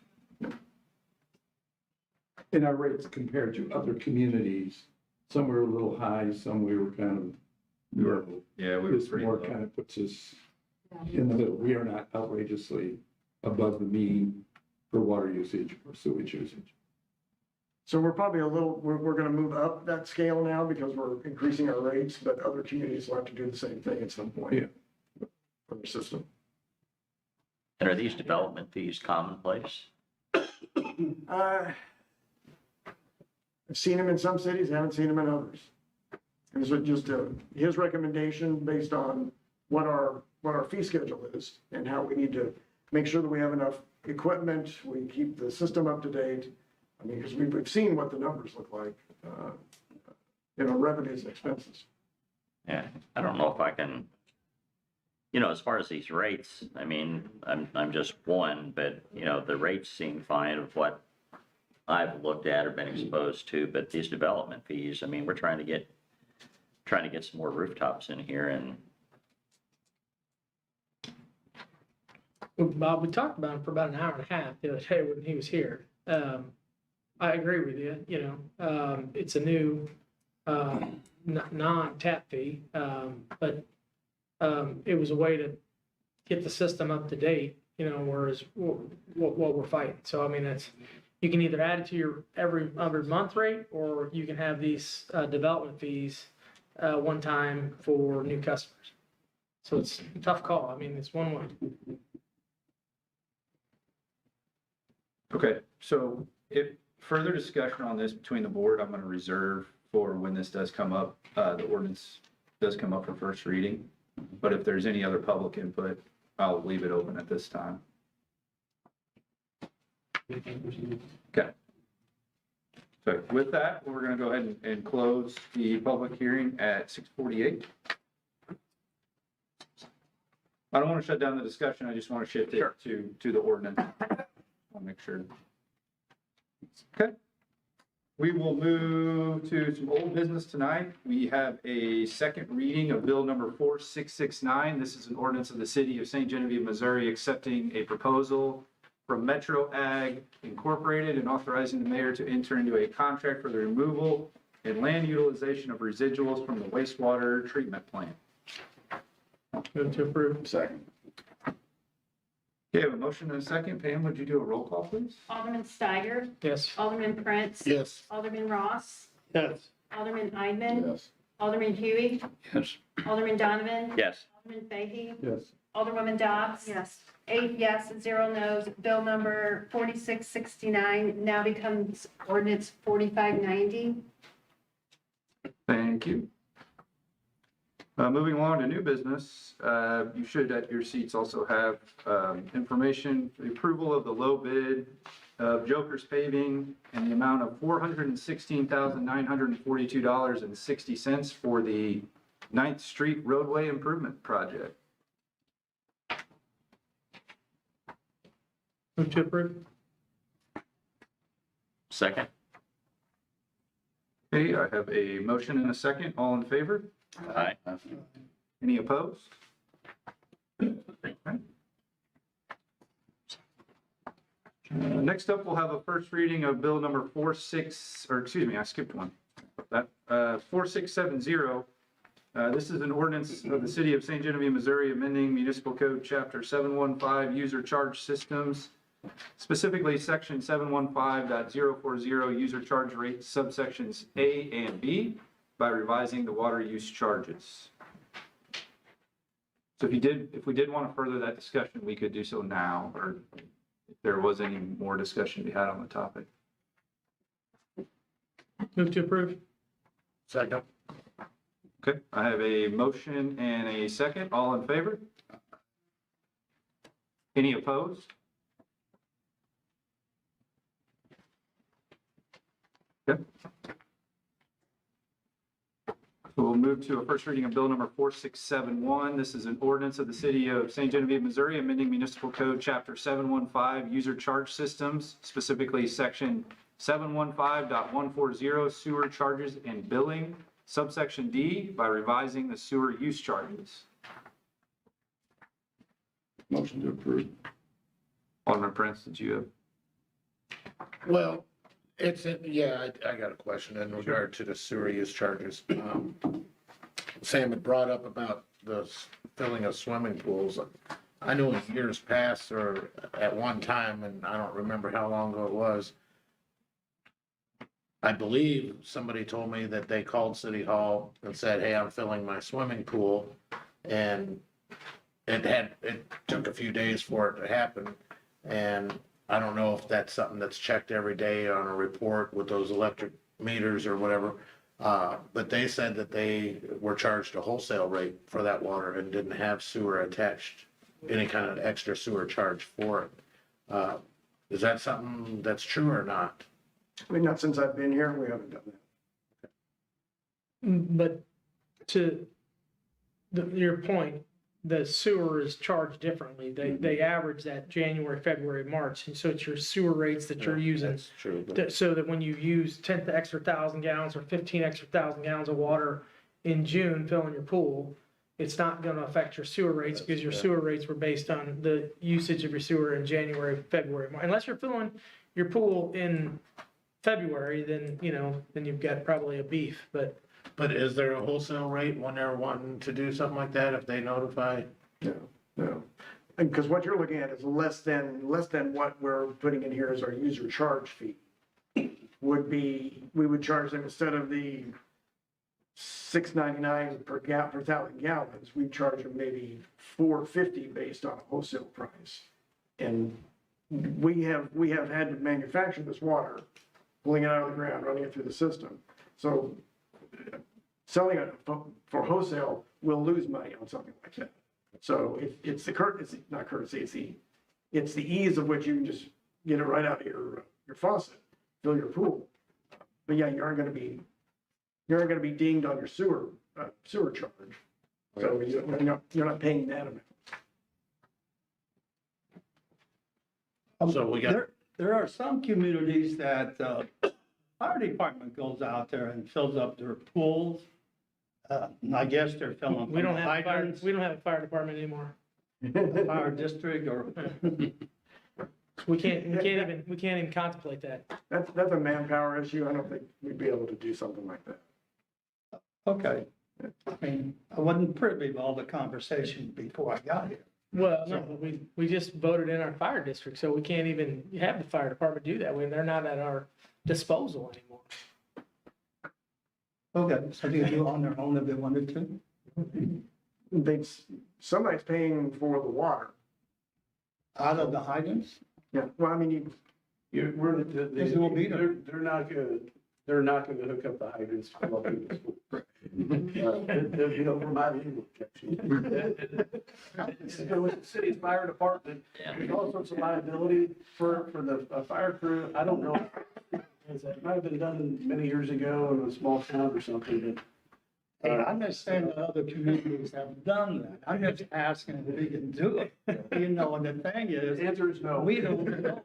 in our rates compared to other communities, some were a little high, some we were kind of. We were This pretty more low. kind of puts us in the middle. We are not outrageously above the mean for water usage or sewage usage. So we're probably we're gonna move up that scale now because we're increasing our rates, but other communities will have to do the same thing at some point. Yeah. For the system. And are these development fees commonplace? I've seen them in some cities, haven't seen them in others. And so just his recommendation based on what our fee schedule is and how we need to make sure that we have enough equipment, we keep the system up to date. I mean, because we've seen what the numbers look like, revenues and expenses. Yeah, I don't know if I can, as far as these rates, I mean, I'm just one, but, the rates seem fine of what I've looked at or been exposed to, but these development fees, I mean, we're trying to get some more rooftops in here and. Bob, we talked about him for about an hour and a half the other day when he was here. I agree with you, it's a new, non-tap fee, but it was a way to get the system up to date, whereas what we're fighting. So, I mean, you can either add it to your every month rate, or you can have these development fees one time for new customers. So it's a tough call. I mean, it's one way. Okay, so if further discussion on this between the board, I'm going to reserve for when this does come up, the ordinance does come up for first reading. But if there's any other public input, I'll leave it open at this time. Okay. So with that, we're going to go ahead and close the public hearing at 6:48. I don't want to shut down the discussion. I just want to shift it to the ordinance. I'll make sure. Okay. We will move to some old business tonight. We have a second reading of bill number 4669. This is an ordinance of the city of St. Genevieve, Missouri, accepting a proposal from Metro Ag Incorporated and authorizing the mayor to enter into a contract for the removal and land utilization of residuals from the wastewater treatment plant. Move to approve. Second. Okay, I have a motion and a second. Pam, would you do a roll call, please? Alderman Steiger. Yes. Alderman Prince. Yes. Alderman Ross. Yes. Alderman Eidman. Yes. Alderman Huey. Yes. Alderman Donovan. Yes. Alderman Fahy. Yes. Alderwoman Dobbs. Yes. 8 yes, 0 no's. Bill number 4669 now becomes ordinance 4590. Thank you. Moving along to new business, you should at your seats also have information, the approval of the low bid of Joker's Paving in the amount of $416,942.60 for the 9th Street roadway improvement project. Move to approve. Second? Okay, I have a motion and a second. All in favor? Aye. Any opposed? Okay. Next up, we'll have a first reading of bill number 4670. This is an ordinance of the city of St. Genevieve, Missouri, amending municipal code chapter 715 user charge systems, specifically section 715.040 user charge rates subsections A and B by revising the water use charges. So if we did want to further that discussion, we could do so now, or if there was any more discussion to be had on the topic. Move to approve. Second. Okay, I have a motion and a second. All in favor? Any opposed? Okay. So we'll move to a first reading of bill number 4671. This is an ordinance of the city of St. Genevieve, Missouri, amending municipal code chapter 715 user charge systems, specifically section 715.140 sewer charges and billing, subsection D, by revising the sewer use charges. Motion to approve. Alderman Prince, did you have? Well, Yeah, I got a question in regard to the sewer use charges. Sam had brought up about the filling of swimming pools. I know in years past or at one time, and I don't remember how long ago it was, I believe somebody told me that they called City Hall and said, hey, I'm filling my swimming pool. And it took a few days for it to happen. And I don't know if that's something that's checked every day on a report with those electric meters or whatever. But they said that they were charged a wholesale rate for that water and didn't have sewer attached, any kind of extra sewer charge for it. Is that something that's true or not? I mean, not since I've been here, we haven't done that. But to your point, the sewer is charged differently. They average that January, February, March, and so it's your sewer rates that you're using. That's true. So that when you use 10 extra 1,000 gallons or 15 extra 1,000 gallons of water in June filling your pool, it's not going to affect your sewer rates because your sewer rates were based on the usage of your sewer in January, February, March. Unless you're filling your pool in February, then, then you've got probably a beef, But is there a wholesale rate when they're wanting to do something like that, if they notify? No. Because what you're looking at is less than what we're putting in here as our user charge fee. We would charge them instead of the $6.99 per 1,000 gallons, we charge them maybe $4.50 based on a wholesale price. And we have had to manufacture this water, pulling it out of the ground, running it through the system. So selling it for wholesale will lose money on something like that. So it's not courtesy, it's the ease of which you can just get it right out of your faucet, fill your pool. But yeah, you aren't going to be dinged on your sewer charge. So you're not paying that amount. So we got. There are some communities that fire department goes out there and fills up their pools. And I guess they're filling we don't from have a fire, hydrants, we don't have a fire department anymore. the fire district, or We can't even contemplate that. That's a manpower issue. I don't think we'd be able to do something like that. okay. I mean, I wasn't privy to all the conversation before I got here. Well, no, we just voted in our fire district, so we can't even have the fire department do that when they're not at our disposal anymore. Okay, so they do on their own if they wanted to? Somebody's paying for the water. Out of the hydrants? Yeah, well, I mean, They're not gonna hook up the hydrants to all people's pools. There'd be over my legal objection. With the city's fire department, there's all sorts of liability for the fire crew. I don't know. It might have been done many years ago in a small town or something, Hey, I'm not saying that other communities have done that. I'm just asking if we can do it. And the thing the is, answer is no. we don't know.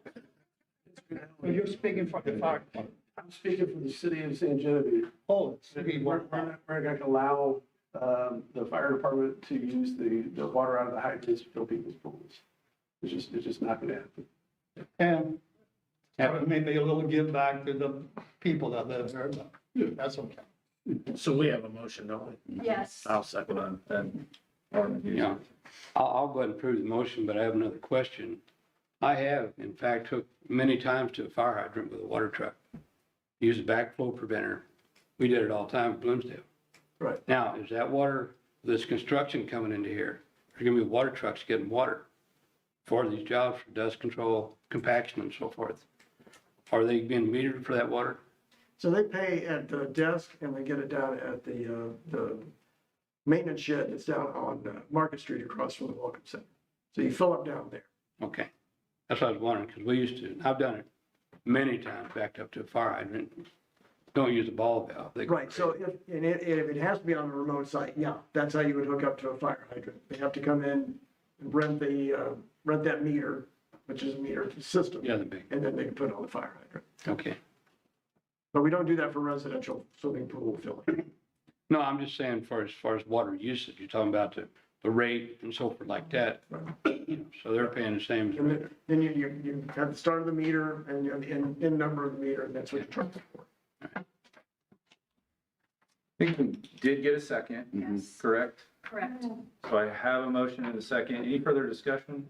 Well, you're speaking for the fire department. I'm speaking for the city of San Genevieve. Oh, it's We're not going to allow the fire department to use the water out of the hydrants to fill people's pools. It's just not going to happen. and maybe a little give back to the people that live there, but that's okay. So we have a motion, don't we? Yes. I'll second that. Yeah, I'll go ahead and approve the motion, but I have another question. I have, in fact, took many times to a fire hydrant with a water truck, used a backflow preventer. We did it all the time in Bloomsdale. Right. Now, is that water, this construction coming into here, there's gonna be water trucks getting water for these jobs, for dust control, compaction and so forth. Are they being metered for that water? so they pay at the desk and they get it down at the maintenance shed that's down on Market Street across from the Welcome Center. So you fill up down there. Okay, that's what I was wondering, because we used to, I've done it many times, backed up to a fire hydrant. Don't use a ball valve. Right, so if it has to be on a remote site, yeah, that's how you would hook up to a fire hydrant. They have to come in and rent that meter, which is a meter system. Yeah, the big, And then they can put it on the fire hydrant. okay. But we don't do that for residential swimming pool filling. No, I'm just saying as far as water usage, you're talking about the rate and so forth like that. So they're paying the same as And regular. then you have the start of the meter and you have the end number of the meter, and that's what you're trying for. I think we did get a second, Yes, correct? correct. So I have a motion and a second. Any further discussion?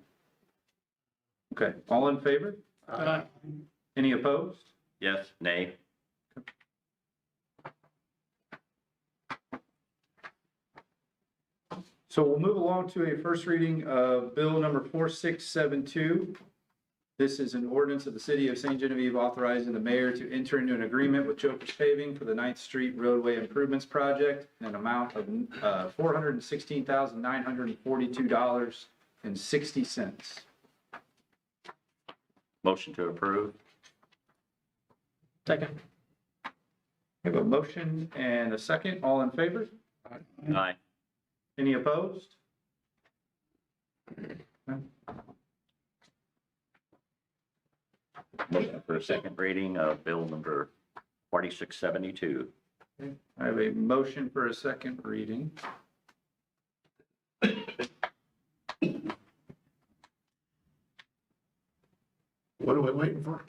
Okay, all in favor? Any opposed? Yes, nay? So we'll move along to a first reading of bill number 4672. This is an ordinance of the city of St. Genevieve authorizing the mayor to enter into an agreement with Joker's Paving for the 9th Street roadway improvements project in an amount of $416,942.60. Motion to approve? Second. We have a motion and a second. All in favor? Aye. Any opposed? Motion for a second reading of bill number 4672. I have a motion for a second reading. What are we waiting for?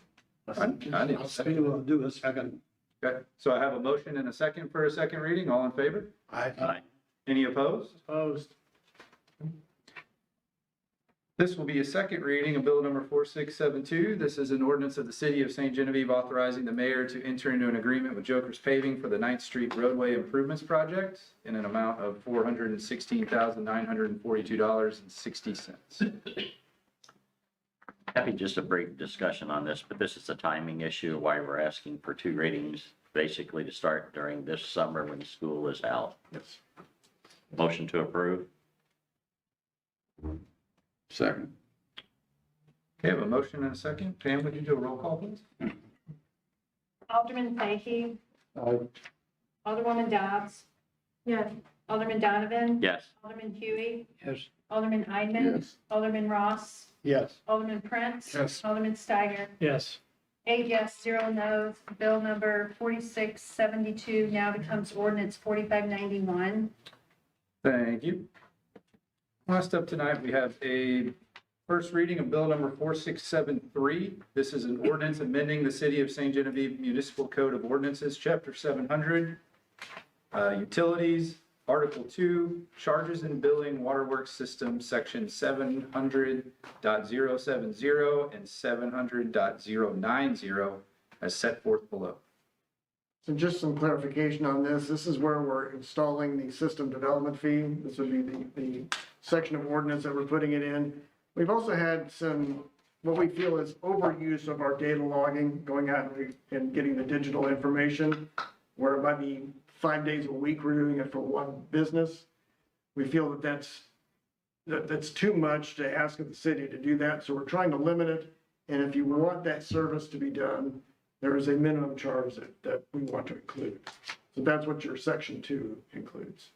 I need a I'll second. say we'll do a second. Okay, so I have a motion and a second for a second reading. All in favor? Aye. Any opposed? Opposed. This will be a second reading of bill number 4672. This is an ordinance of the city of St. Genevieve authorizing the mayor to enter into an agreement with Joker's Paving for the 9th Street roadway improvements project in an amount of $416,942.60. Happy just a brief discussion on this, but this is a timing issue, why we're asking for 2 readings, basically to start during this summer when school is out. Yes. Motion to approve? Second. Okay, I have a motion and a second. Pam, would you do a roll call, please? Alderman Fahy, Aye. Alderwoman Dobbs, Yes. Alderman Donovan, Yes. Alderman Huey, Yes. Alderman Eidman, Yes. Alderman Ross, Yes. Alderman Prince. Yes. Alderman Steiger. Yes. 8 yes, 0 no. Bill number 4672 now becomes ordinance 4591. Thank you. Last up tonight, we have a first reading of bill number 4673. This is an ordinance amending the City of St. Genevieve Municipal Code of Ordinances, Chapter 700, Utilities, Article 2, Charges and Billing Waterworks System, Section 700.070 and 700.090, as set forth below. So just some clarification on this. This is where we're installing the system development fee. This would be the section of ordinance that we're putting it in. We've also had some, what we feel is overuse of our data logging, going out and getting the digital information, where it might be 5 days a week, we're doing it for one business. We feel that that's too much to ask of the city to do that, so we're trying to limit it. And if you want that service to be done, there is a minimum charge that we want to include. So that's what your section 2 includes.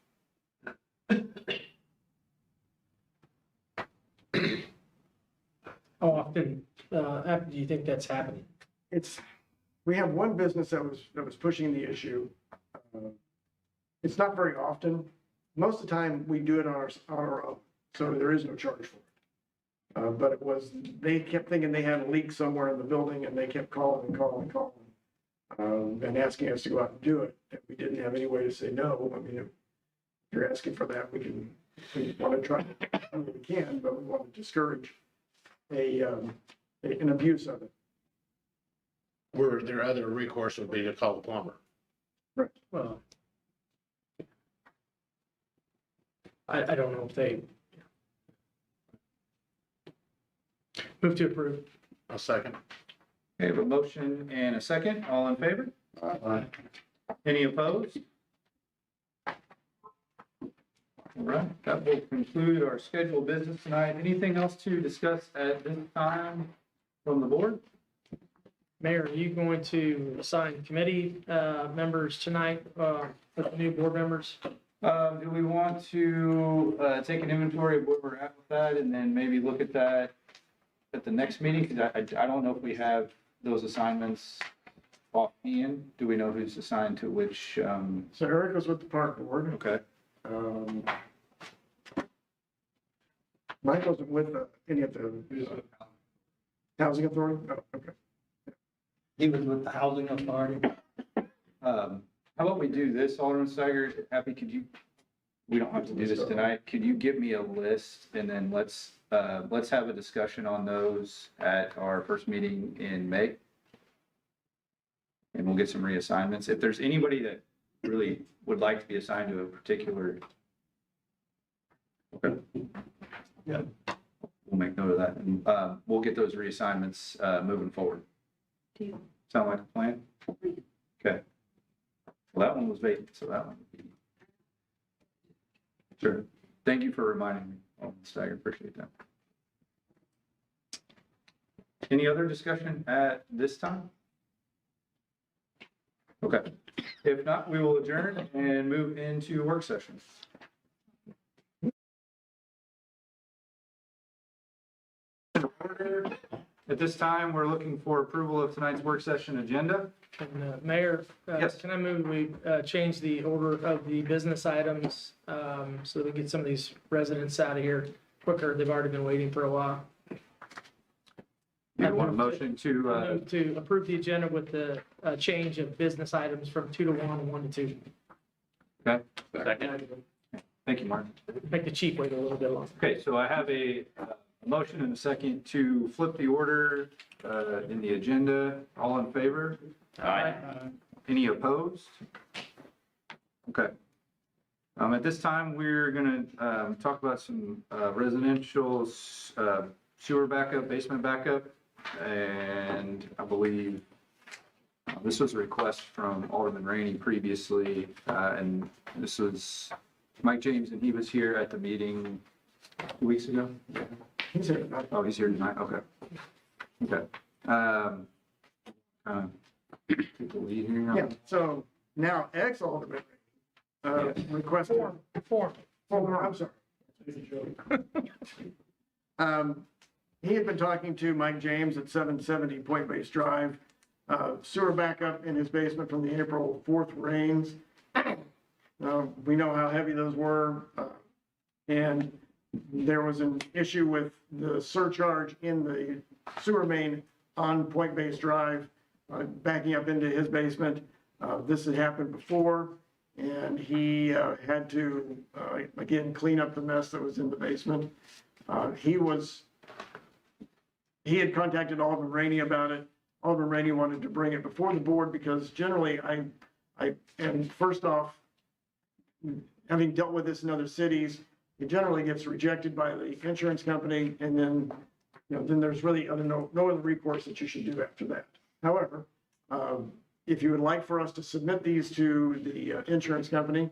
How often, do you think that's happening? We have one business that was pushing the issue. It's not very often. Most of the time, we do it on our own, so there is no charge for it. But they kept thinking they had a leak somewhere in the building, and they kept calling and calling and calling, and asking us to go out and do it. And we didn't have any way to say no. I mean, if you're asking for that, we want to try to do what we can, but we want to discourage an abuse of it. Where their other recourse would be to call the plumber. Well, I don't know if they. Move to approve. A second. Okay, I have a motion and a second. All in favor? Aye. Any opposed? All right, that will conclude our scheduled business tonight. Anything else to discuss at this time from the board? Mayor, are you going to assign committee members tonight with the new board members? Do we want to take an inventory of where we're at with that and then maybe look at that at the next meeting? Because I don't know if we have those assignments offhand. Do we know who's assigned to which? So Eric was with the park board. Okay. Mike wasn't with any of the housing authority? Oh, okay. He was with the housing authority. How about we do this, Alderman Steiger? Happy, we don't have to do this tonight. Could you give me a list and then let's have a discussion on those at our first meeting in May? And we'll get some reassignments. If there's anybody that really would like to be assigned to a particular. Okay. Yeah. We'll make note of that and, we'll get those reassignments, moving forward. Deal. Sound like a plan? Okay. Well, that one was vacant, so that one would be. Sure. Thank you for reminding me, Alderman Steiger. Appreciate that. Any other discussion at this time? Okay. If not, we will adjourn and move into work session. At this time, we're looking for approval of tonight's work session agenda. And Mayor, Yes. can I move, we change the order of the business items so that we get some of these residents out of here quicker? They've already been waiting for a while. You want a motion I to, move to approve the agenda with the change of business items from 2 to 1 and 1 to 2. okay, Second. thank you, Mark. Make the chief wait a little bit longer. Okay, so I have a motion and a second to flip the order in the agenda. All in favor? Aye. Any opposed? Okay. At this time, we're gonna talk about some residential sewer backup, basement backup. And I believe this was a request from Alderman Rainey previously, and this was Mike James, and he was here at the meeting 2 weeks ago. He's here tonight. Oh, he's here tonight, okay. Okay. Take the lead here. Yeah, so now ex-alderman, requested. Form. I'm sorry. He had been talking to Mike James at 770 Point Base Drive, sewer backup in his basement from the April 4th rains. We know how heavy those were, and there was an issue with the surcharge in the sewer main on Point Base Drive, backing up into his basement. This had happened before, and he had to, again, clean up the mess that was in the basement. He had contacted Alderman Rainey about it. Alderman Rainey wanted to bring it before the board because generally and first off, having dealt with this in other cities, it generally gets rejected by the insurance company, and then, then there's really no other recourse that you should do after that. However, if you would like for us to submit these to the insurance company,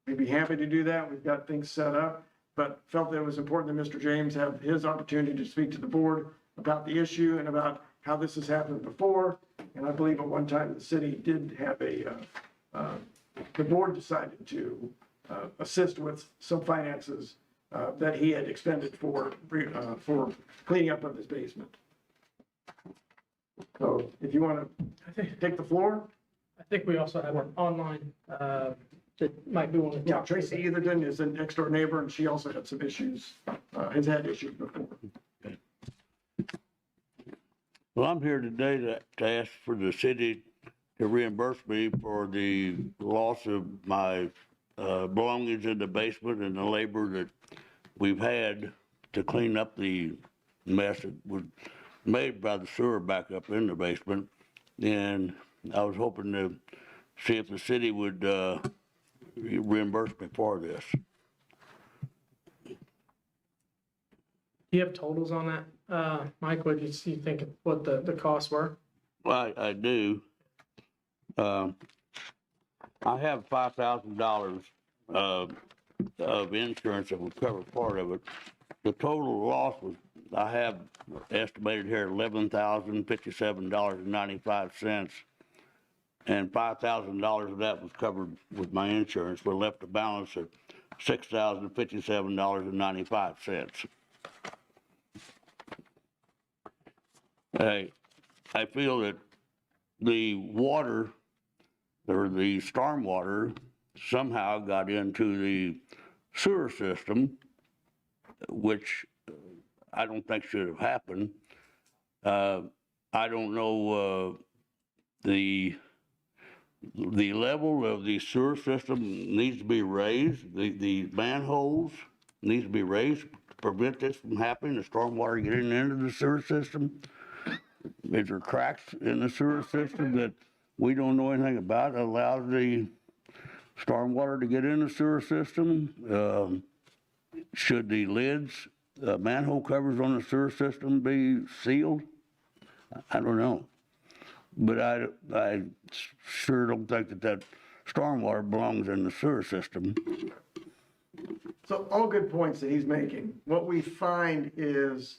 we'd be happy to do that. We've got things set up, but felt that it was important that Mr. James have his opportunity to speak to the board about the issue and about how this has happened before. And I believe at one time the city did have the board decided to assist with some finances that he had expended for cleaning up of his basement. So if you want to take the floor. I think we also have an online that might be one of the. Yeah, Tracy Etherton is an next door neighbor, and she also had some issues, has had issues before. Well, I'm here today to ask for the city to reimburse me for the loss of my belongings in the basement and the labor that we've had to clean up the mess that was made by the sewer backup in the basement. And I was hoping to see if the city would reimburse me for this. Do you have totals on that? Mike, what did you think what the costs were? Well, I do. I have $5,000 of insurance that would cover part of it. The total loss was, I have estimated here, $11,057.95. And $5,000 of that was covered with my insurance. We left a balance of $6,057.95. I feel that the water, or the storm water, somehow got into the sewer system, which I don't think should have happened. I don't know, the level of the sewer system needs to be raised. The manholes needs to be raised to prevent this from happening, the stormwater getting into the sewer system. Is there cracks in the sewer system that we don't know anything about that allows the stormwater to get in the sewer system? Should the lids, manhole covers on the sewer system be sealed? I don't know. But I sure don't think that stormwater belongs in the sewer system. So all good points that he's making. What we find is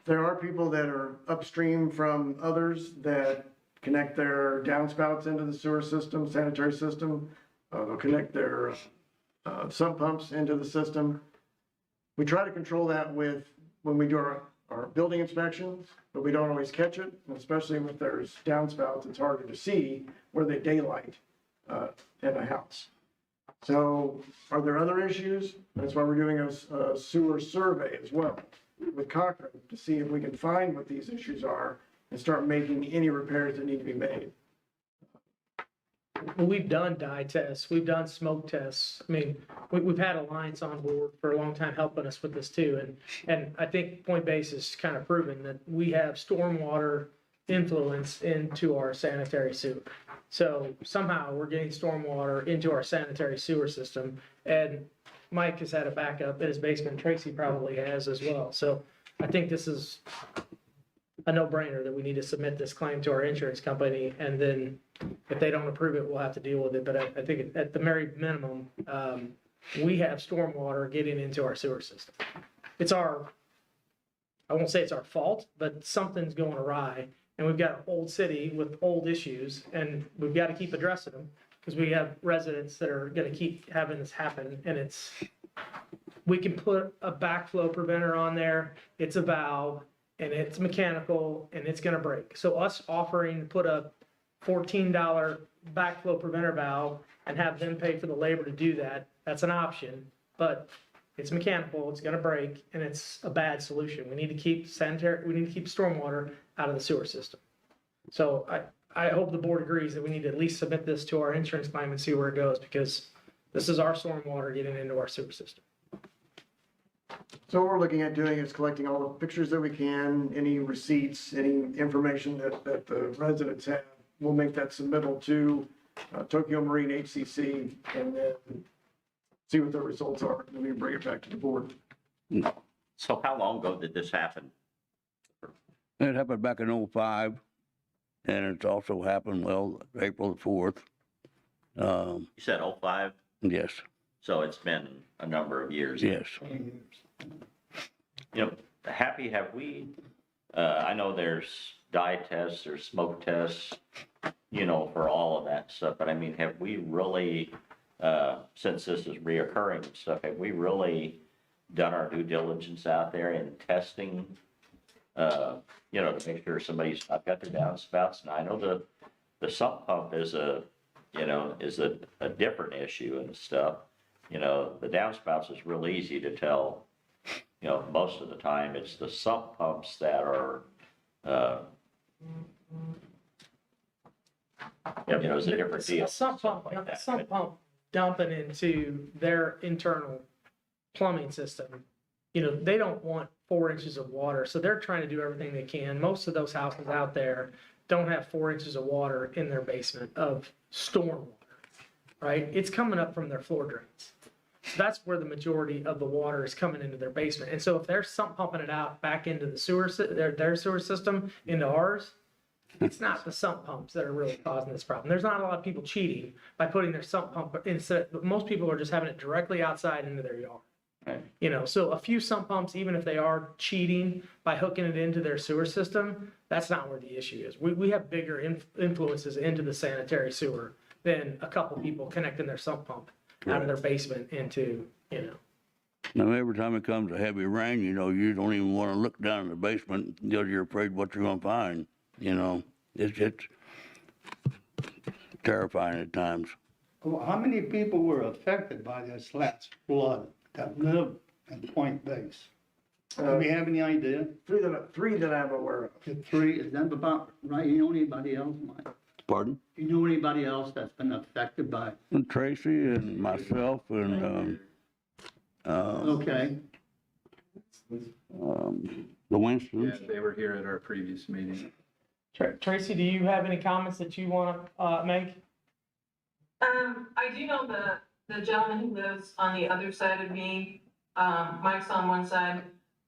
there are people that are upstream from others that connect their downspouts into the sewer system, sanitary system. They'll connect their sump pumps into the system. We try to control that when we do our building inspections, but we don't always catch it. And especially when there's downspouts, it's harder to see where they daylight in a house. So are there other issues? That's why we're doing a sewer survey as well with Cochrane to see if we can find what these issues are and start making any repairs that need to be made. Well, we've done dye tests, we've done smoke tests. I mean, we've had Alliance on board for a long time helping us with this too. And I think Point Base is kind of proven that we have stormwater influence into our sanitary sewer. So somehow we're getting stormwater into our sanitary sewer system. And Mike has had a backup in his basement. Tracy probably has as well. So I think this is a no-brainer that we need to submit this claim to our insurance company, and then if they don't approve it, we'll have to deal with it. But I think at the very minimum, we have stormwater getting into our sewer system. It's I won't say it's our fault, but something's going awry, and we've got an old city with old issues, and we've got to keep addressing them because we have residents that are going to keep having this happen, and we can put a backflow preventer on there. It's a valve, and it's mechanical, and it's gonna break. So us offering to put a $14 backflow preventer valve and have them pay for the labor to do that, that's an option, but it's mechanical, it's gonna break, and it's a bad solution. We need to keep stormwater out of the sewer system. So I hope the board agrees that we need to at least submit this to our insurance claim and see where it goes, because this is our stormwater getting into our sewer system. So what we're looking at doing is collecting all the pictures that we can, any receipts, any information that the residents have. We'll make that submittal to Tokyo Marine HCC and then see what the results are. And then we bring it back to the board. So how long ago did this happen? It happened back in '05, and it's also happened, April the 4th. You said '05, Yes, so it's been a number of years. yes. You know, Happy, have we, I know there's dye tests, there's smoke tests, for all of that stuff, but I mean, have we really, since this is reoccurring and stuff, have we really done our due diligence out there in testing, to make sure somebody's not got their downspouts? And I know the sump pump is a different issue and stuff. The downspouts is real easy to tell. Most of the time it's the sump pumps that are, it's a different deal. A sump pump dumping into their internal plumbing system. They don't want 4 inches of water, so they're trying to do everything they can. Most of those houses out there don't have 4 inches of water in their basement of storm water, right? It's coming up from their floor drains. So that's where the majority of the water is coming into their basement. And so if they're sump pumping it out back into the sewer, their sewer system into ours, it's not the sump pumps that are really causing this problem. There's not a lot of people cheating by putting their sump pump instead. Most people are just having it directly outside into their yard. Right. So a few sump pumps, even if they are cheating by hooking it into their sewer system, that's not where the issue is. We have bigger influences into the sanitary sewer than a couple people connecting their sump pump out of their basement into, Now, every time it comes a heavy rain, you don't even want to look down in the basement because you're afraid what you're going to find. It's terrifying at times. Well, how many people were affected by this last flood that lived in Point Base? Do we have any idea? Three that I'm aware of. The three, is that about, right? You know anybody else, Mike? Pardon? You know anybody else that's been affected by? And Tracy and myself and, Okay, the Winstons. Yeah, they were here at our previous meeting. Tracy, do you have any comments that you want to make? I do know the gentleman who lives on the other side of me, Mike's on one side,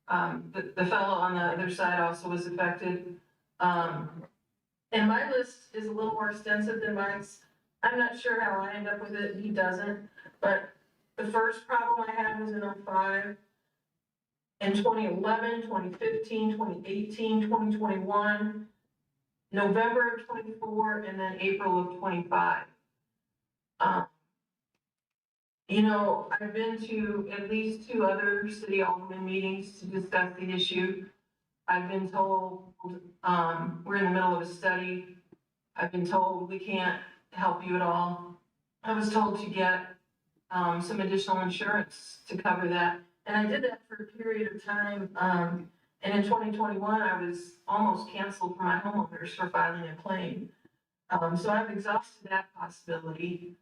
the fellow on the other side also was affected. And my list is a little more extensive than Mike's. I'm not sure how I end up with it, he doesn't, but the first problem I had was in 2005. In 2011, 2015, 2018, 2021, November of 24, and then April of 25. You know, I've been to at least 2 other city alderman meetings to discuss the issue. I've been told, we're in the middle of a study. I've been told we can't help you at all. I was told to get some additional insurance to cover that. And I did that for a period of time. And in 2021, I was almost canceled for my homeowners for filing a claim. So I've exhausted that possibility.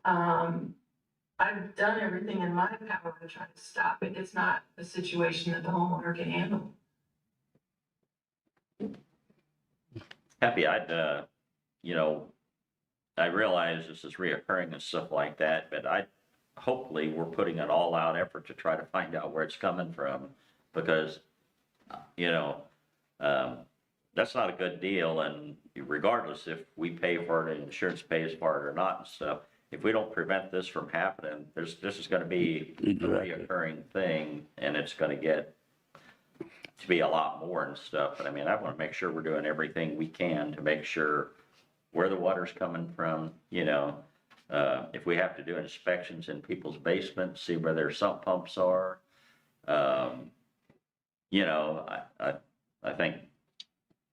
I've done everything in my power to try to stop it. It's not a situation that the homeowner can handle. Happy, you know, I realize this is reoccurring and stuff like that, but hopefully we're putting an all-out effort to try to find out where it's coming from, because, you know, that's not a good deal, and regardless if we pay for it and insurance pays for it or not and stuff, if we don't prevent this from happening, this is gonna be a reoccurring thing, and it's gonna get to be a lot more and stuff. But I mean, I wanna make sure we're doing everything we can to make sure where the water's coming from, you know. If we have to do inspections in people's basements, see where their sump pumps are, you know, I think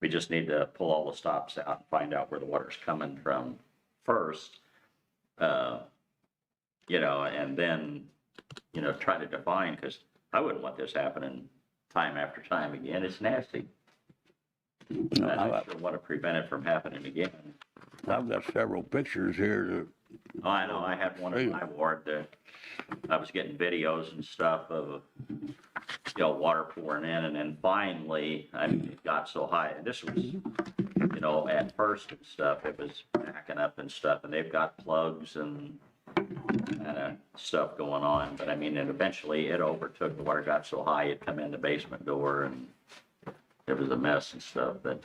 we just need to pull all the stops out and find out where the water's coming from first. You know, and then, you know, try to define, because I wouldn't want this happening time after time again. It's nasty. I sure want to prevent it from happening again. I've got several pictures here. Oh, I know. I had one in my ward that I was getting videos and stuff of, you know, water pouring in, and then finally, I mean, it got so high. And this was, you know, at first and stuff, it was backing up and stuff, and they've got plugs and stuff going on. But I mean, and eventually it overtook. The water got so high, it come in the basement door, and it was a mess and stuff. But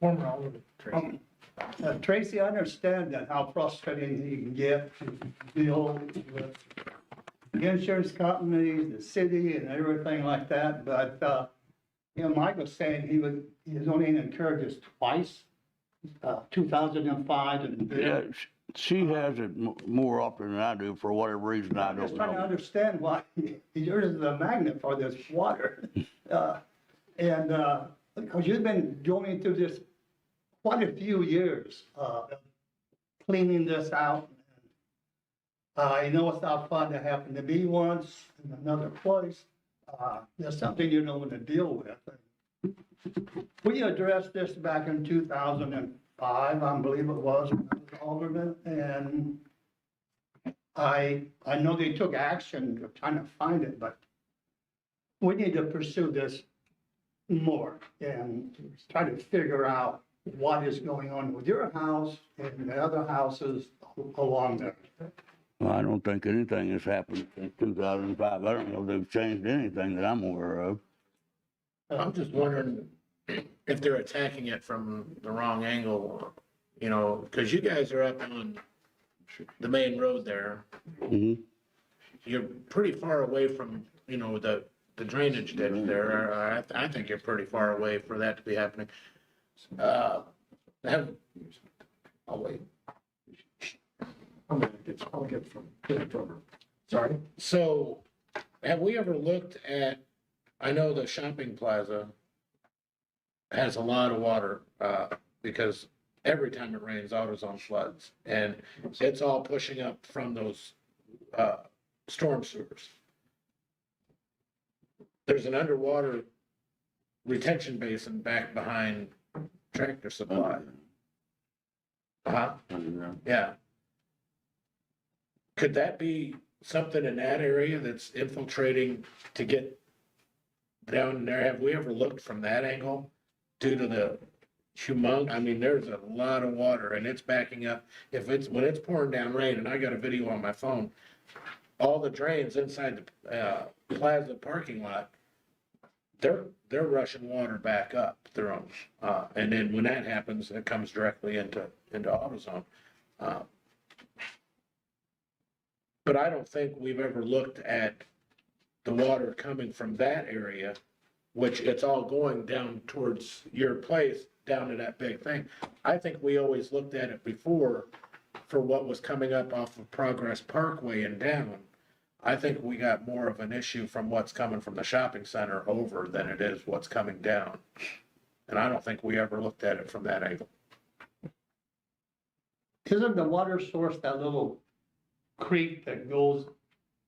Former Alderman Tracy. Tracy, I understand that how frustrating you can get to deal with the insurance companies, the city and everything like that, but, you know, Mike was saying he was only incurred this twice, 2005 and. Yeah, she has it more often than I do for whatever reason, I I'm don't just trying to know. understand why yours is a magnet for this water. Because you've been going through this quite a few years, cleaning this out. You know, it's not fun to happen to be once in another place. There's something you don't want to deal with. We addressed this back in 2005, I believe it was, when I was alderman, and I know they took action to trying to find it, but we need to pursue this more and try to figure out what is going on with your house and the other houses along there. Well, I don't think anything has happened since 2005. I don't know if they've changed anything that I'm aware of. I'm just wondering if they're attacking it from the wrong angle, you know, because you guys are up on the main road there. Mhm. You're pretty far away from, you know, the drainage ditch there. I think you're pretty far away for that to be happening. I'll wait. I'll get from her. Sorry. So have we ever looked at, I know the shopping plaza has a lot of water, because every time it rains, AutoZone floods, and it's all pushing up from those, storm sewers. there's an underwater retention basin back behind Tractor Supply. Yeah. Could that be something in that area that's infiltrating to get down there? Have we ever looked from that angle due to the I mean, there's a lot of water and it's backing up. When it's pouring down rain, and I got a video on my phone, all the drains inside the Plaza parking lot, they're rushing water back up through them. And then when that happens, it comes directly into AutoZone. But I don't think we've ever looked at the water coming from that area, which it's all going down towards your place, down to that big thing. I think we always looked at it before for what was coming up off of Progress Parkway and down. I think we got more of an issue from what's coming from the shopping center over than it is what's coming down. And I don't think we ever looked at it from that angle. Isn't the water source that little creek that goes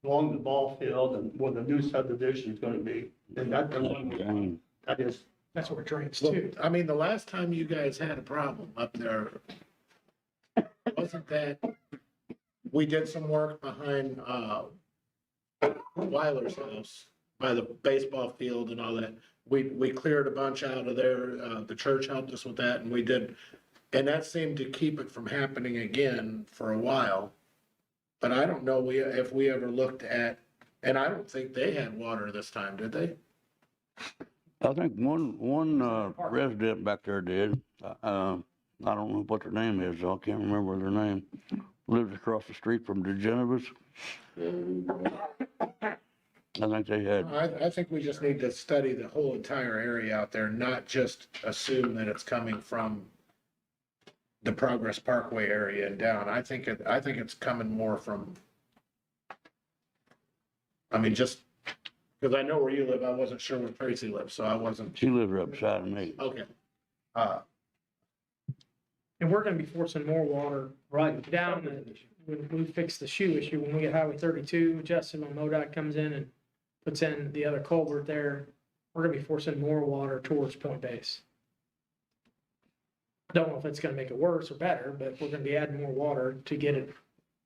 along the ball field and where the new subdivision is gonna be? Is that the one? That is. That's where it drains Look, too. I mean, the last time you guys had a problem up there, wasn't that we did some work behind Weiler's house by the baseball field and all that? We cleared a bunch out of there. The church helped us with that, and we did, and that seemed to keep it from happening again for a while. But I don't know if we ever looked at, and I don't think they had water this time, did they? I think one resident back there did. I don't know what their name is, so I can't remember their name. Lives across the street from the Genevieve's. I think they had. I think we just need to study the whole entire area out there, not just assume that it's coming from the Progress Parkway area and down. I think it's coming more from, I mean, just because I know where you live, I wasn't sure where Tracy lives, so I wasn't. She lives right beside of me. Okay. And we're gonna be forcing more water Right. down when we fix the shoe issue, when we get Highway 32, Justin on MoDOT comes in and puts in the other culvert there, we're gonna be forcing more water towards Point Base. Don't know if it's gonna make it worse or better, but we're gonna be adding more water to get it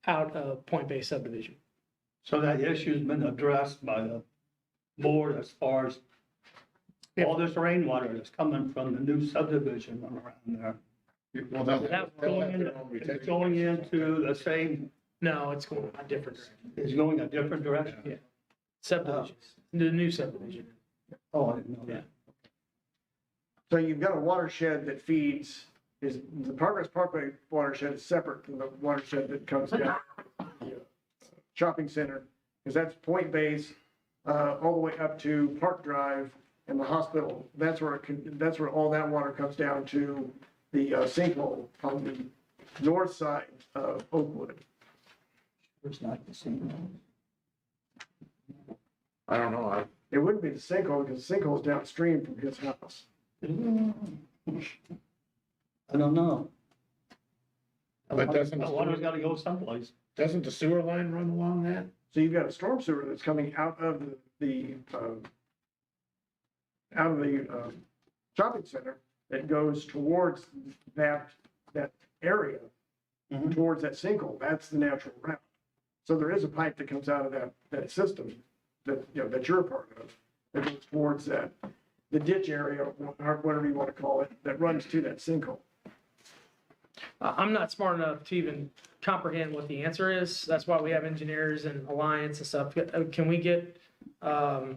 out of Point Base subdivision. So that issue's been addressed by the board as far as all this rainwater that's coming from the new subdivision around there. Well, It's going into the same, No, it's going a different direction. it's going a different direction? Yeah. Subdivisions, the new subdivision. Oh, I didn't know that. So you've got a watershed that feeds, the Progress Parkway watershed is separate from the watershed that comes down the shopping center, because that's Point Base, all the way up to Park Drive and the hospital. That's where all that water comes down to the sinkhole on the north side of Oakwood. It's not the same. I don't know. It wouldn't be the sinkhole, because the sinkhole is downstream from his house. I don't know. But The water's gotta go someplace. Doesn't the sewer line run along that? So you've got a storm sewer that's coming out of the shopping center that goes towards that area, towards that sinkhole. That's the natural route. So there is a pipe that comes out of that system that, that you're a part of, that goes towards the ditch area, or whatever you want to call it, that runs to that sinkhole. I'm not smart enough to even comprehend what the answer is. That's why we have engineers and Alliance and stuff. Can we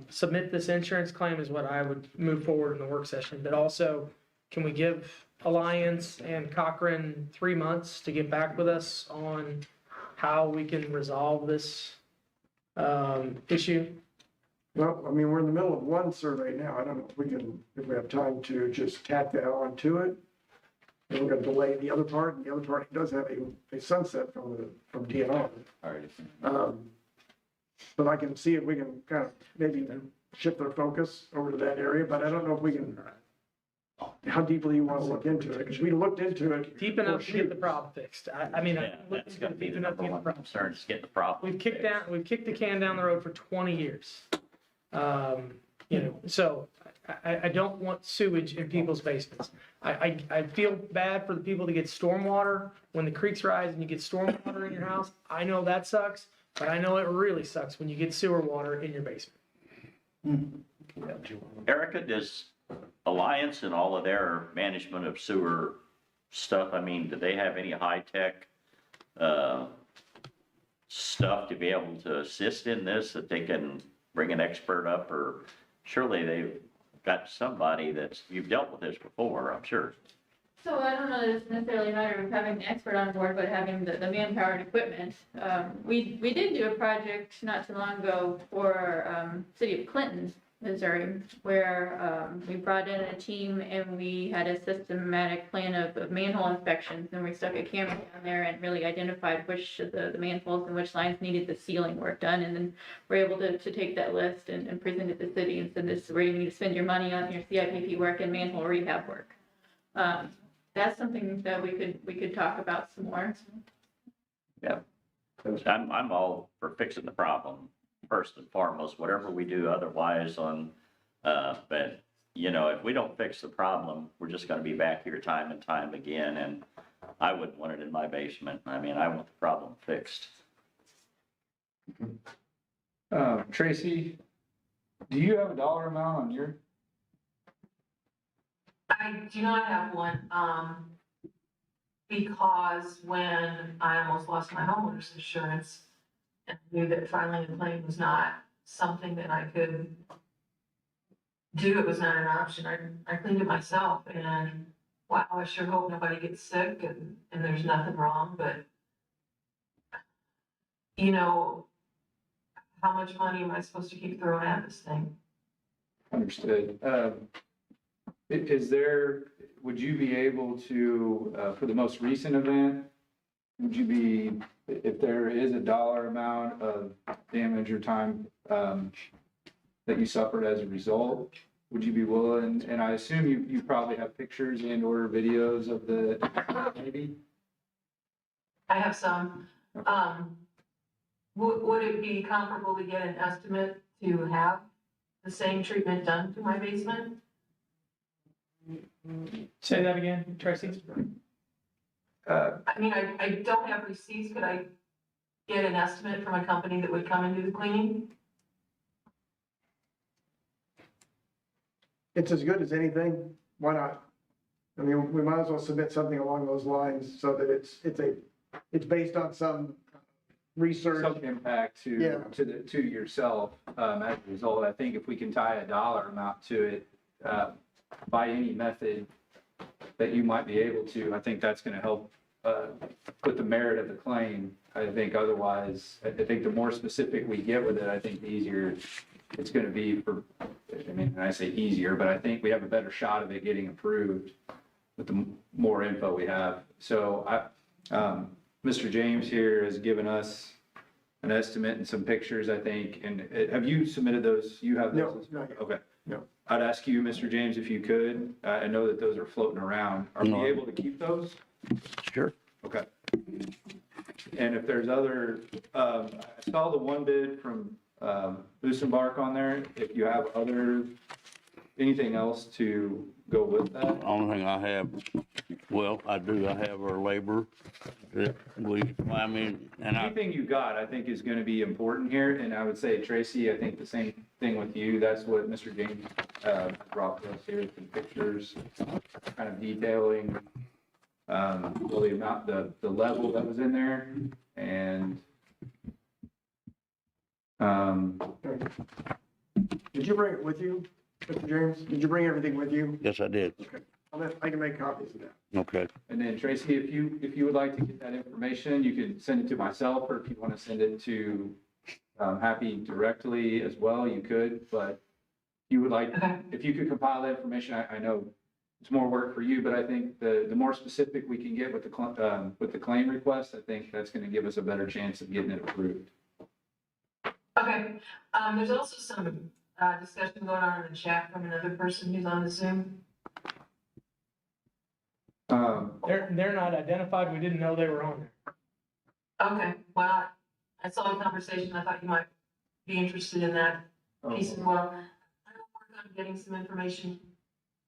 submit this insurance claim is what I would move forward in the work session, but also can we give Alliance and Cochran 3 months to get back with us on how we can resolve this issue? Well, I mean, we're in the middle of one survey now. I don't know if we have time to just tack that on to it. And we're gonna delay the other part, and the other part does have a sunset from DNR. But I can see if we can kind of maybe shift their focus over to that area, but I don't know if we can, how deeply you want to look into it, because we looked into it. Deep enough to get the problem fixed. I mean, Yeah, that's gonna be deep the enough to number get the one problem. concern, is get the problem. We've kicked the can down the road for 20 years. So I don't want sewage in people's basements. I feel bad for the people that get stormwater when the creeks rise and you get stormwater in your house. I know that sucks, but I know it really sucks when you get sewer water in your basement. Erica, does Alliance and all of their management of sewer stuff, I mean, do they have any high-tech stuff to be able to assist in this, that they can bring an expert up? Or surely they've got somebody you've dealt with this before, I'm sure. So I don't know that it's necessarily a matter of having an expert on board, but having the manpower and equipment. We did do a project not too long ago for City of Clinton, Missouri, where we brought in a team and we had a systematic plan of manhole inspections, and we stuck a camera down there and really identified which of the manholes and which lines needed the sealing work done, and then we're able to take that list and present it to the city and said, this is where you need to spend your money on your CIPP work and manhole rehab work. That's something that we could talk about some more. Yeah. I'm all for fixing the problem first and foremost, whatever we do otherwise on, but if we don't fix the problem, we're just gonna be back here time and time again, and I wouldn't want it in my basement. I mean, I want the problem fixed. Tracy, do you have a dollar amount on your? I do not have one, because when I almost lost my homeowner's insurance and knew that filing a claim was not something that I could do, it was not an option, I cleaned it myself, and wow, I sure hope nobody gets sick and there's nothing wrong, but how much money am I supposed to keep throwing at this thing? Understood. Would you be able to, for the most recent event, if there is a dollar amount of damage or time that you suffered as a result, would you be willing, and I assume you probably have pictures and or videos of the, maybe? I have some. Would it be comparable to get an estimate to have the same treatment done to my basement? Say that again, Tracy? I mean, I don't have receipts. Could I get an estimate from a company that would come and do the cleaning? It's as good as anything. Why not? I mean, we might as well submit something along those lines so that it's based on some research. Some impact to yourself as a result. I think if we can tie a dollar amount to it by any method that you might be able to, I think that's going to help with the merit of the claim. I think otherwise, I think the more specific we get with it, I think the easier it's going to be for, I mean, I say easier, but I think we have a better shot of it getting approved with the more info we have. So Mr. James here has given us an estimate and some pictures, I think. And have you submitted those? You have those? No, not yet. Okay. No. I'd ask you, Mr. James, if you could, I know that those are floating around. Are we able to keep those? Sure. Okay. And if there's other, I saw the one bid from Busenbark on there. If you have anything else to go with that? Only thing I have, I have our labor. Anything you got, I think is going to be important here. And I would say, Tracy, I think the same thing with you. That's what Mr. James brought to us here, some pictures, kind of detailing really about the level that was in there. And did you bring it with you, Mr. James? Did you bring everything with you? Yes, I did. Okay. I can make copies of that. Okay. And then Tracy, if you would like to get that information, you could send it to myself, or if you want to send it to Happy directly as well, you could. But you would like, if you could compile that information, I know it's more work for you, but I think the more specific we can get with the claim request, I think that's going to give us a better chance of getting it approved. Okay. There's also some discussion going on in the chat from another person who's on the Zoom. They're not identified. We didn't know they were on there. Okay, well, I saw the conversation. I thought you might be interested in that piece as well. I don't getting some information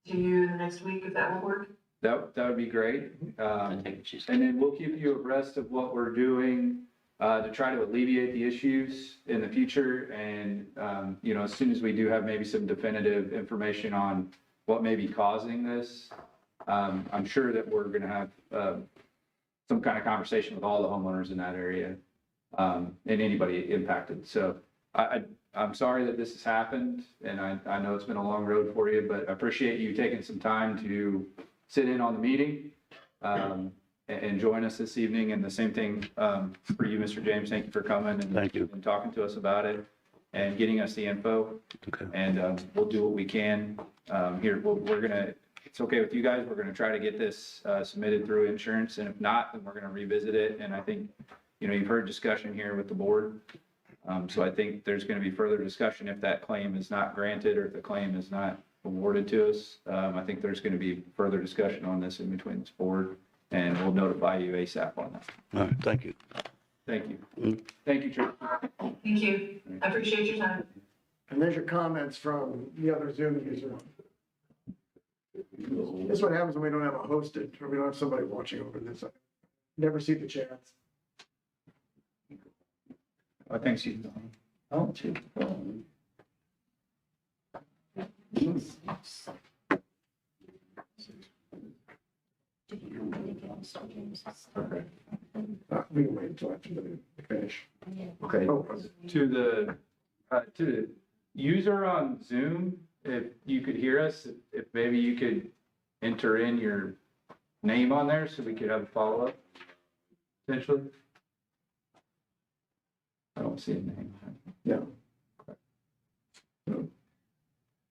to you in the next week, if that will work. That would be great. And then we'll keep you abreast of what we're doing to try to alleviate the issues in the future. And, as soon as we do have maybe some definitive information on what may be causing this, I'm sure that we're going to have some kind of conversation with all the homeowners in that area and anybody impacted. So I'm sorry that this has happened, and I know it's been a long road for you, but I appreciate you taking some time to sit in on the meeting and join us this evening. And the same thing for you, Mr. James. Thank you for coming and, Thank you. and talking to us about it and getting us the info. Okay. And we'll do what we can here. We're gonna. It's okay with you guys. We're gonna try to get this submitted through insurance, and if not, then we're gonna revisit it. And I think you've heard discussion here with the board. So I think there's going to be further discussion if that claim is not granted or if the claim is not awarded to us. I think there's going to be further discussion on this in between this board, and we'll notify you ASAP on that. All right, thank you. Thank you. Thank you, Chair. Thank you. I appreciate your time. And there's your comments from the other Zoom user. This is what happens when we don't have a hosted, or we don't have somebody watching over this. I never see the chats. I think she's done. Oh, gee. We can wait until after the finish. Okay. Oh, To the user on Zoom, if you could hear us, if maybe you could enter in your name on there so we could have a follow-up, potentially. I don't see a name. yeah.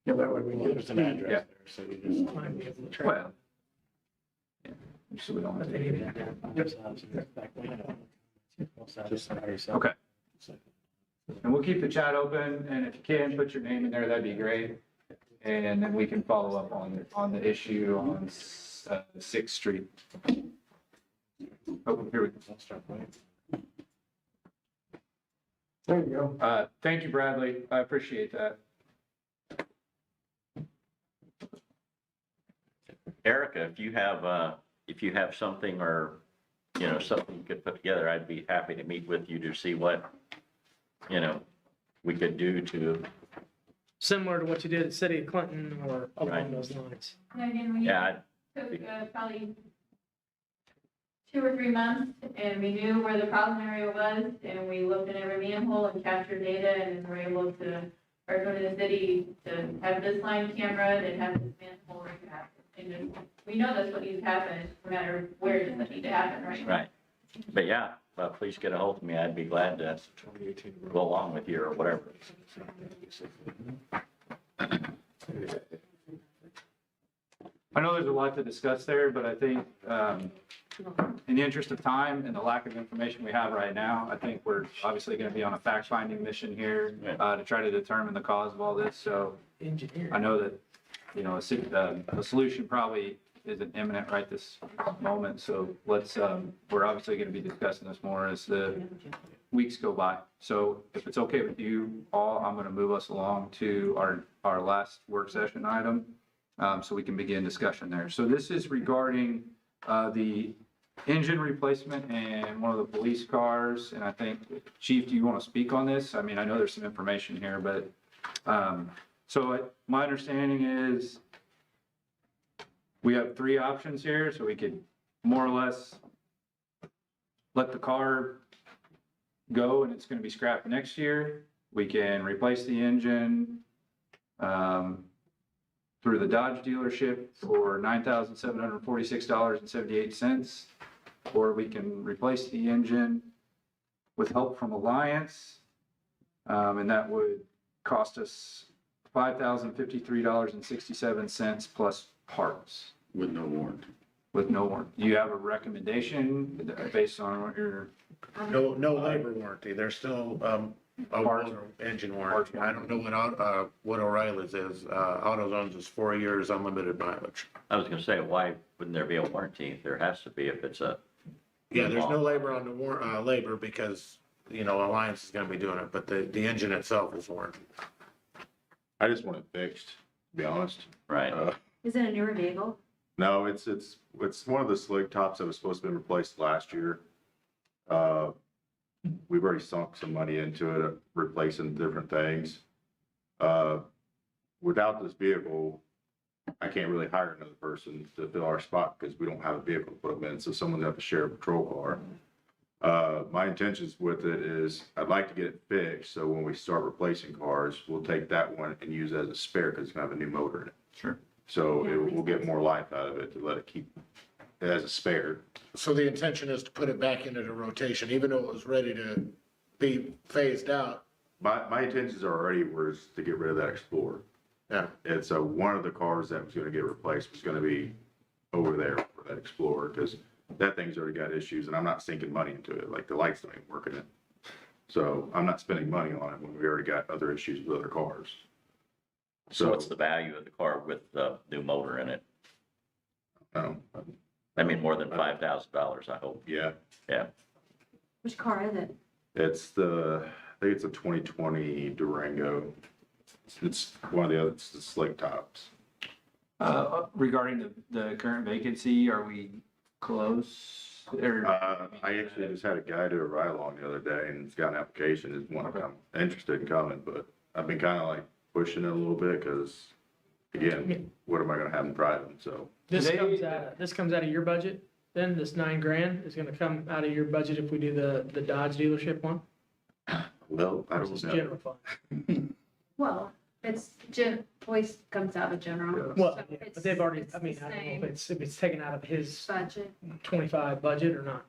Yeah, that way we can. There's an address Yeah. there, so you just. Might be able to track. Well. Yeah, so we don't have to. Okay. And we'll keep the chat open, and if you can, put your name in there, that'd be great. And then we can follow up on the issue on 6th Street. Oh, here we go. There you go. Thank you, Bradley. I appreciate that. Erica, if you have something or, something you could put together, I'd be happy to meet with you to see what, we could do to, Similar to what you did at City of Clinton or along Right. those lines. And again, we yeah, took probably 2 or 3 months, and we knew where the problem area was, and we looked in every manhole and captured data, and were able to, or go to the city to have this line camera, and have this manhole recap. And just, we know that's what needs to happen, no matter where it doesn't need to happen, right? right. But yeah, please get a hold of me. I'd be glad to go along with you or whatever. I know there's a lot to discuss there, but I think in the interest of time and the lack of information we have right now, I think we're obviously going to be on a fact-finding mission here to try to determine the cause of all this. So I know that, a solution probably isn't imminent right this moment. So we're obviously going to be discussing this more as the weeks go by. So if it's okay with you all, I'm going to move us along to our last work session item. So we can begin discussion there. So this is regarding the engine replacement in one of the police cars. And I think, Chief, do you want to speak on this? I mean, I know there's some information here, but my understanding is we have 3 options here. So we could more or less let the car go and it's going to be scrapped next year. We can replace the engine through the Dodge dealership for $9,746.78, or we can replace the engine with help from Alliance, and that would cost us $5,053.67 plus parts. With no warranty. With no warranty. Do you have a recommendation based on what you're? No labor warranty. There's still, engine warranty. I don't know what O'Reilly's is. AutoZone's is 4 years unlimited mileage. I was gonna say, why wouldn't there be a warranty? There has to be if it's a. Yeah, there's no labor on the labor because, Alliance is gonna be doing it, but the engine itself is warranted. I just want it fixed. to be honest. Right. Is it a newer vehicle? No, it's one of the slick tops that was supposed to be replaced last year. We've already sunk some money into it, replacing different things. Without this vehicle, I can't really hire another person to fill our spot because we don't have a vehicle to put them in, so someone's gonna have to share a patrol car. My intentions with it is I'd like to get it fixed, so when we start replacing cars, we'll take that one and use it as a spare because it's gonna have a new motor in it. Sure. So we'll get more life out of it to let it keep it as a spare. So the intention is to put it back into the rotation, even though it was ready to be phased out. My intentions already was to get rid of that Explorer. Yeah. And so one of the cars that was gonna get replaced was gonna be over there for that Explorer, because that thing's already got issues, and I'm not sinking money into it, like the lights don't even work in it. So I'm not spending money on it when we already got other issues with other cars. So what's the value of the car with the new motor in it? I mean, more than $5,000, I hope. Yeah, Yeah. Which car is it? it's I think it's a 2020 Durango. It's one of the other, it's the slick tops. Regarding the current vacancy, are we close? Or I actually just had a guy do a ride along the other day, and he's got an application, he's one I'm interested in coming, but I've been kind of like pushing it a little bit, because again, what am I gonna have him driving, so. This comes out of your budget, then this $9,000 is gonna come out of your budget if we do the Dodge dealership one? Well, I Or is don't this know. general fund? Well, it's, voice comes out of general. Well, so yeah, it's- but they've already, it's I mean, the I don't know same if it's taken out of his budget. 25 budget or not.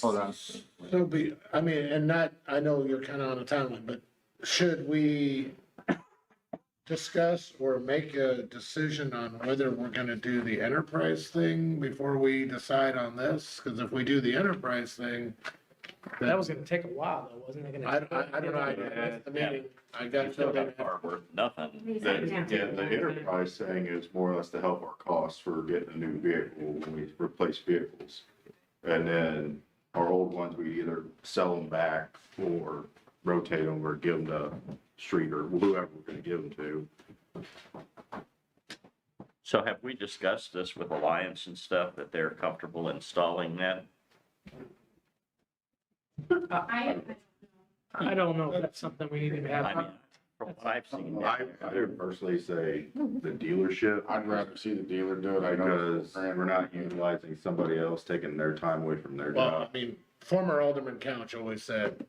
hold on. So I mean, and not, I know you're kind of on a timeline, but should we discuss or make a decision on whether we're gonna do the enterprise thing before we decide on this? Because if we do the enterprise thing, That was gonna take a while though, wasn't it? I don't know, I missed the meeting. I got You still got a to. car worth nothing. The enterprise thing is more or less to help our costs for getting a new vehicle when we replace vehicles. And then our old ones, we either sell them back or rotate them or give them to street or whoever we're gonna give them to. So have we discussed this with Alliance and stuff, that they're comfortable installing that? I don't know if that's something we need to have. I mean, from what I've seen. I would personally say the dealership. I'd rather see the dealer do it. I know Because we're not utilizing somebody else, taking their time away from their Well, job. I mean, former Alderman Couch always said,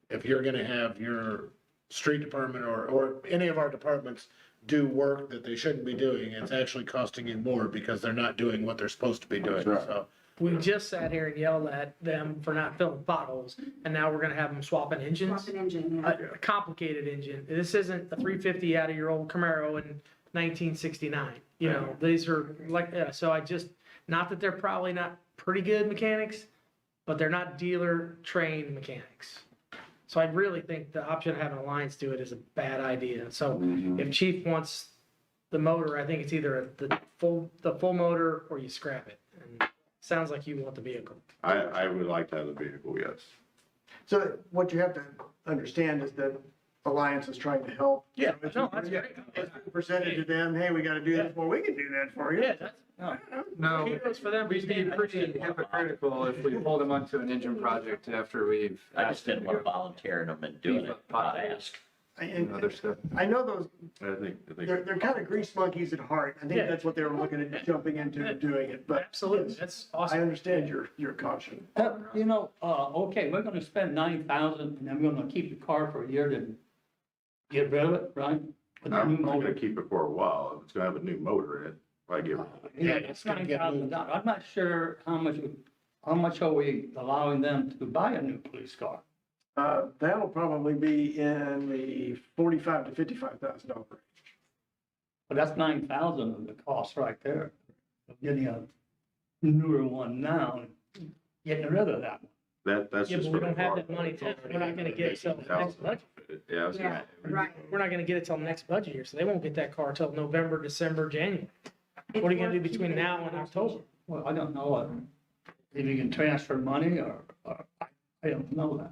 if you're gonna have your street department or any of our departments do work that they shouldn't be doing, it's actually costing you more because they're not doing what they're supposed to be doing, That's right. so. We just sat here and yelled at them for not filling potholes, and now we're gonna have them swapping Swap engines. an engine, yeah. A complicated engine. This isn't a 350 out of your old Camaro in 1969. You know, these are like, so I just, not that they're probably not pretty good mechanics, but they're not dealer trained mechanics. So I really think the option of having Alliance do it is a bad idea. So if Chief wants the motor, I think it's either the full motor or you scrap it. And sounds like you want the vehicle. I would like to have the vehicle, yes. So what you have to understand is that Alliance is trying to help. Yeah, So it's- no, that's great. it's presented to them, hey, we gotta do this, well, we can do that for you. Yeah, that's, No, kudos for them. we'd be pretty hypocritical if we hold them onto an engine project after we've. I just didn't want to volunteer them and doing it, not ask. And Other stuff. I know those, I think. they're kind of grease monkeys at heart. I think Yeah. that's what they were looking at jumping into and doing it, but. Absolutely, that's I awesome. understand your caution. You know, okay, we're gonna spend 9,000 and I'm gonna keep the car for a year to get rid of it, right? With the new I'm gonna motor. keep it for a while. It's gonna have a new motor in it. I give it. Yeah, it's it's gonna get $9,000. I'm not sure how much are we allowing them to buy a new police car? That'll probably be in the $45,000 to $55,000 range. But that's 9,000 of the cost right there. Of getting a newer one now, and getting rid of that one. That's Yeah, just. but we for the don't have car. that money till, we're not gonna get it till next budget. Yeah, I was Yeah, gonna. right. We're not gonna get it till next budget year, so they won't get that car till November, December, January. What are you gonna do between now and October? Well, I don't know if you can transfer money or I don't know that.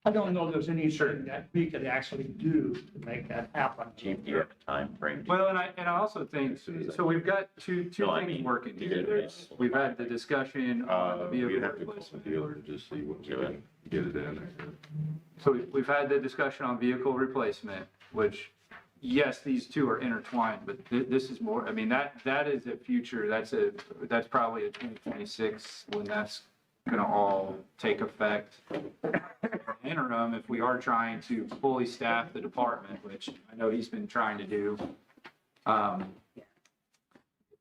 I don't know if there's anything that we could actually do to make that happen. Chief, do you have a time frame? Well, and I also think, so we've got two No, I things mean, working you here. did it. We've had the discussion on the We'd vehicle have to call the replacement. dealer and just see what we can get it in. So we've had the discussion on vehicle replacement, which, yes, these two are intertwined, but this is more, I mean, that is a future, that's probably a 2026 when that's gonna all take effect. Interim, if we are trying to fully staff the department, which I know he's been trying to do,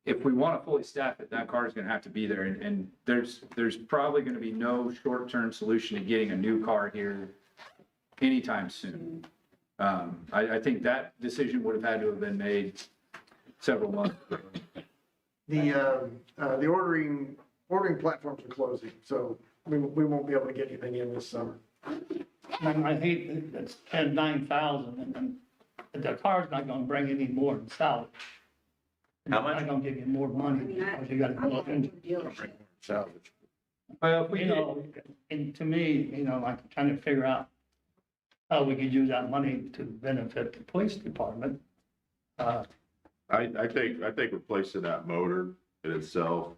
if we want to fully staff it, that car is gonna have to be there, and there's probably gonna be no short-term solution to getting a new car here anytime soon. I think that decision would have had to have been made several months ago. The ordering platforms are closing, so we won't be able to get anything in this summer. I hate that it's 9,000 and the car's not gonna bring any more than salvage. How much? It's not gonna give you more money because you gotta go into Salvage. Well, if we You know, and to me, you know, like trying to figure out how we could use that money to benefit the police department. I think replacing that motor in itself,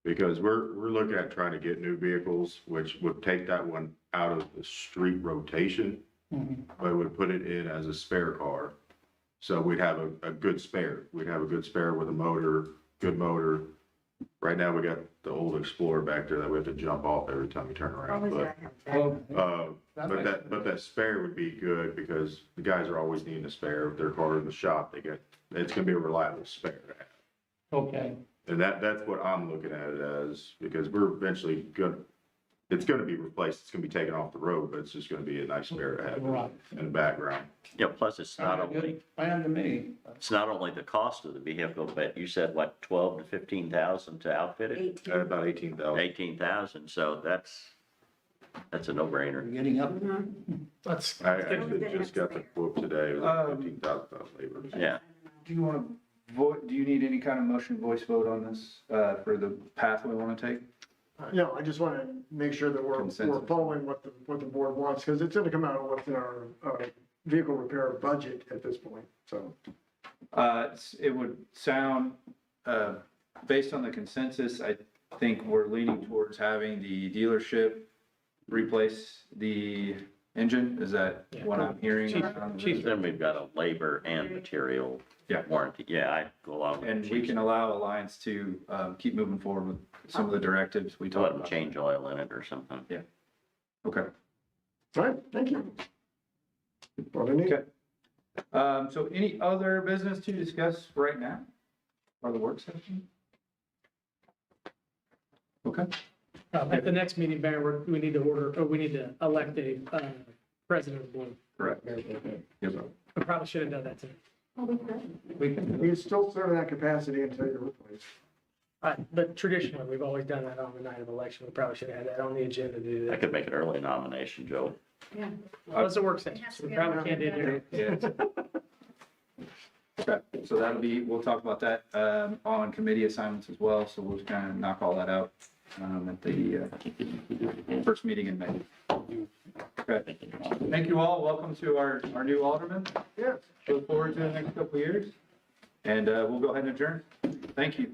because we're looking at trying to get new vehicles, which would take that one out of the street rotation, but would put it in as a spare car. So we'd have a good spare. We'd have a good spare with a motor, good motor. Right now, we got the old Explorer back there that we have to jump off every time we turn around, but that spare would be good because the guys are always needing a spare. If their car in the shop, it's gonna be a reliable spare to have. Okay. And that's what I'm looking at it as, because we're eventually it's gonna be replaced, it's gonna be taken off the road, but it's just gonna be a nice spare to have Right. in the background. Yeah, plus it's not only, Good plan to me. it's not only the cost of the vehicle, but you said what, 12 to 15,000 to outfit it? About 18,000. 18,000, so that's a no-brainer. We're getting up. Let's, I actually just got the quote today, it was $15,000 labor. Yeah. Do you want to vote, do you need any kind of motion voice vote on this, for the path we want to take? No, I just want to make sure that we're Consensus. following what the board wants, because it's gonna come out of what's in our vehicle repair budget at this point, so. It would sound, based on the consensus, I think we're leaning towards having the dealership replace the engine. Is that what I'm hearing? Then we've got a labor and material warranty. Yeah, I go along with And we Chief's. can allow Alliance to keep moving forward with some of the directives we Let talked them about. change oil in it or something. Yeah. Okay. All right, thank you. What I need. Okay. So any other business to discuss right now? Or the work session? Okay. at the next meeting, Mayor, we need to elect a president of the board. Correct. Yes. We probably should have done that too. You still serve in that capacity until you're replaced. But traditionally, we've always done that on the night of election. We probably should have had that on the agenda to do I that. could make an early nomination, Joe. Yeah. Well, it's a work session, so we probably can't do it. Yeah. Okay, so that'll be, we'll talk about that on committee assignments as well, so we'll kind of knock all that out at the first meeting in May. Okay, thank you all, welcome to our new alderman. Yes. Look forward to the next couple of years, and we'll go ahead and adjourn. Thank you.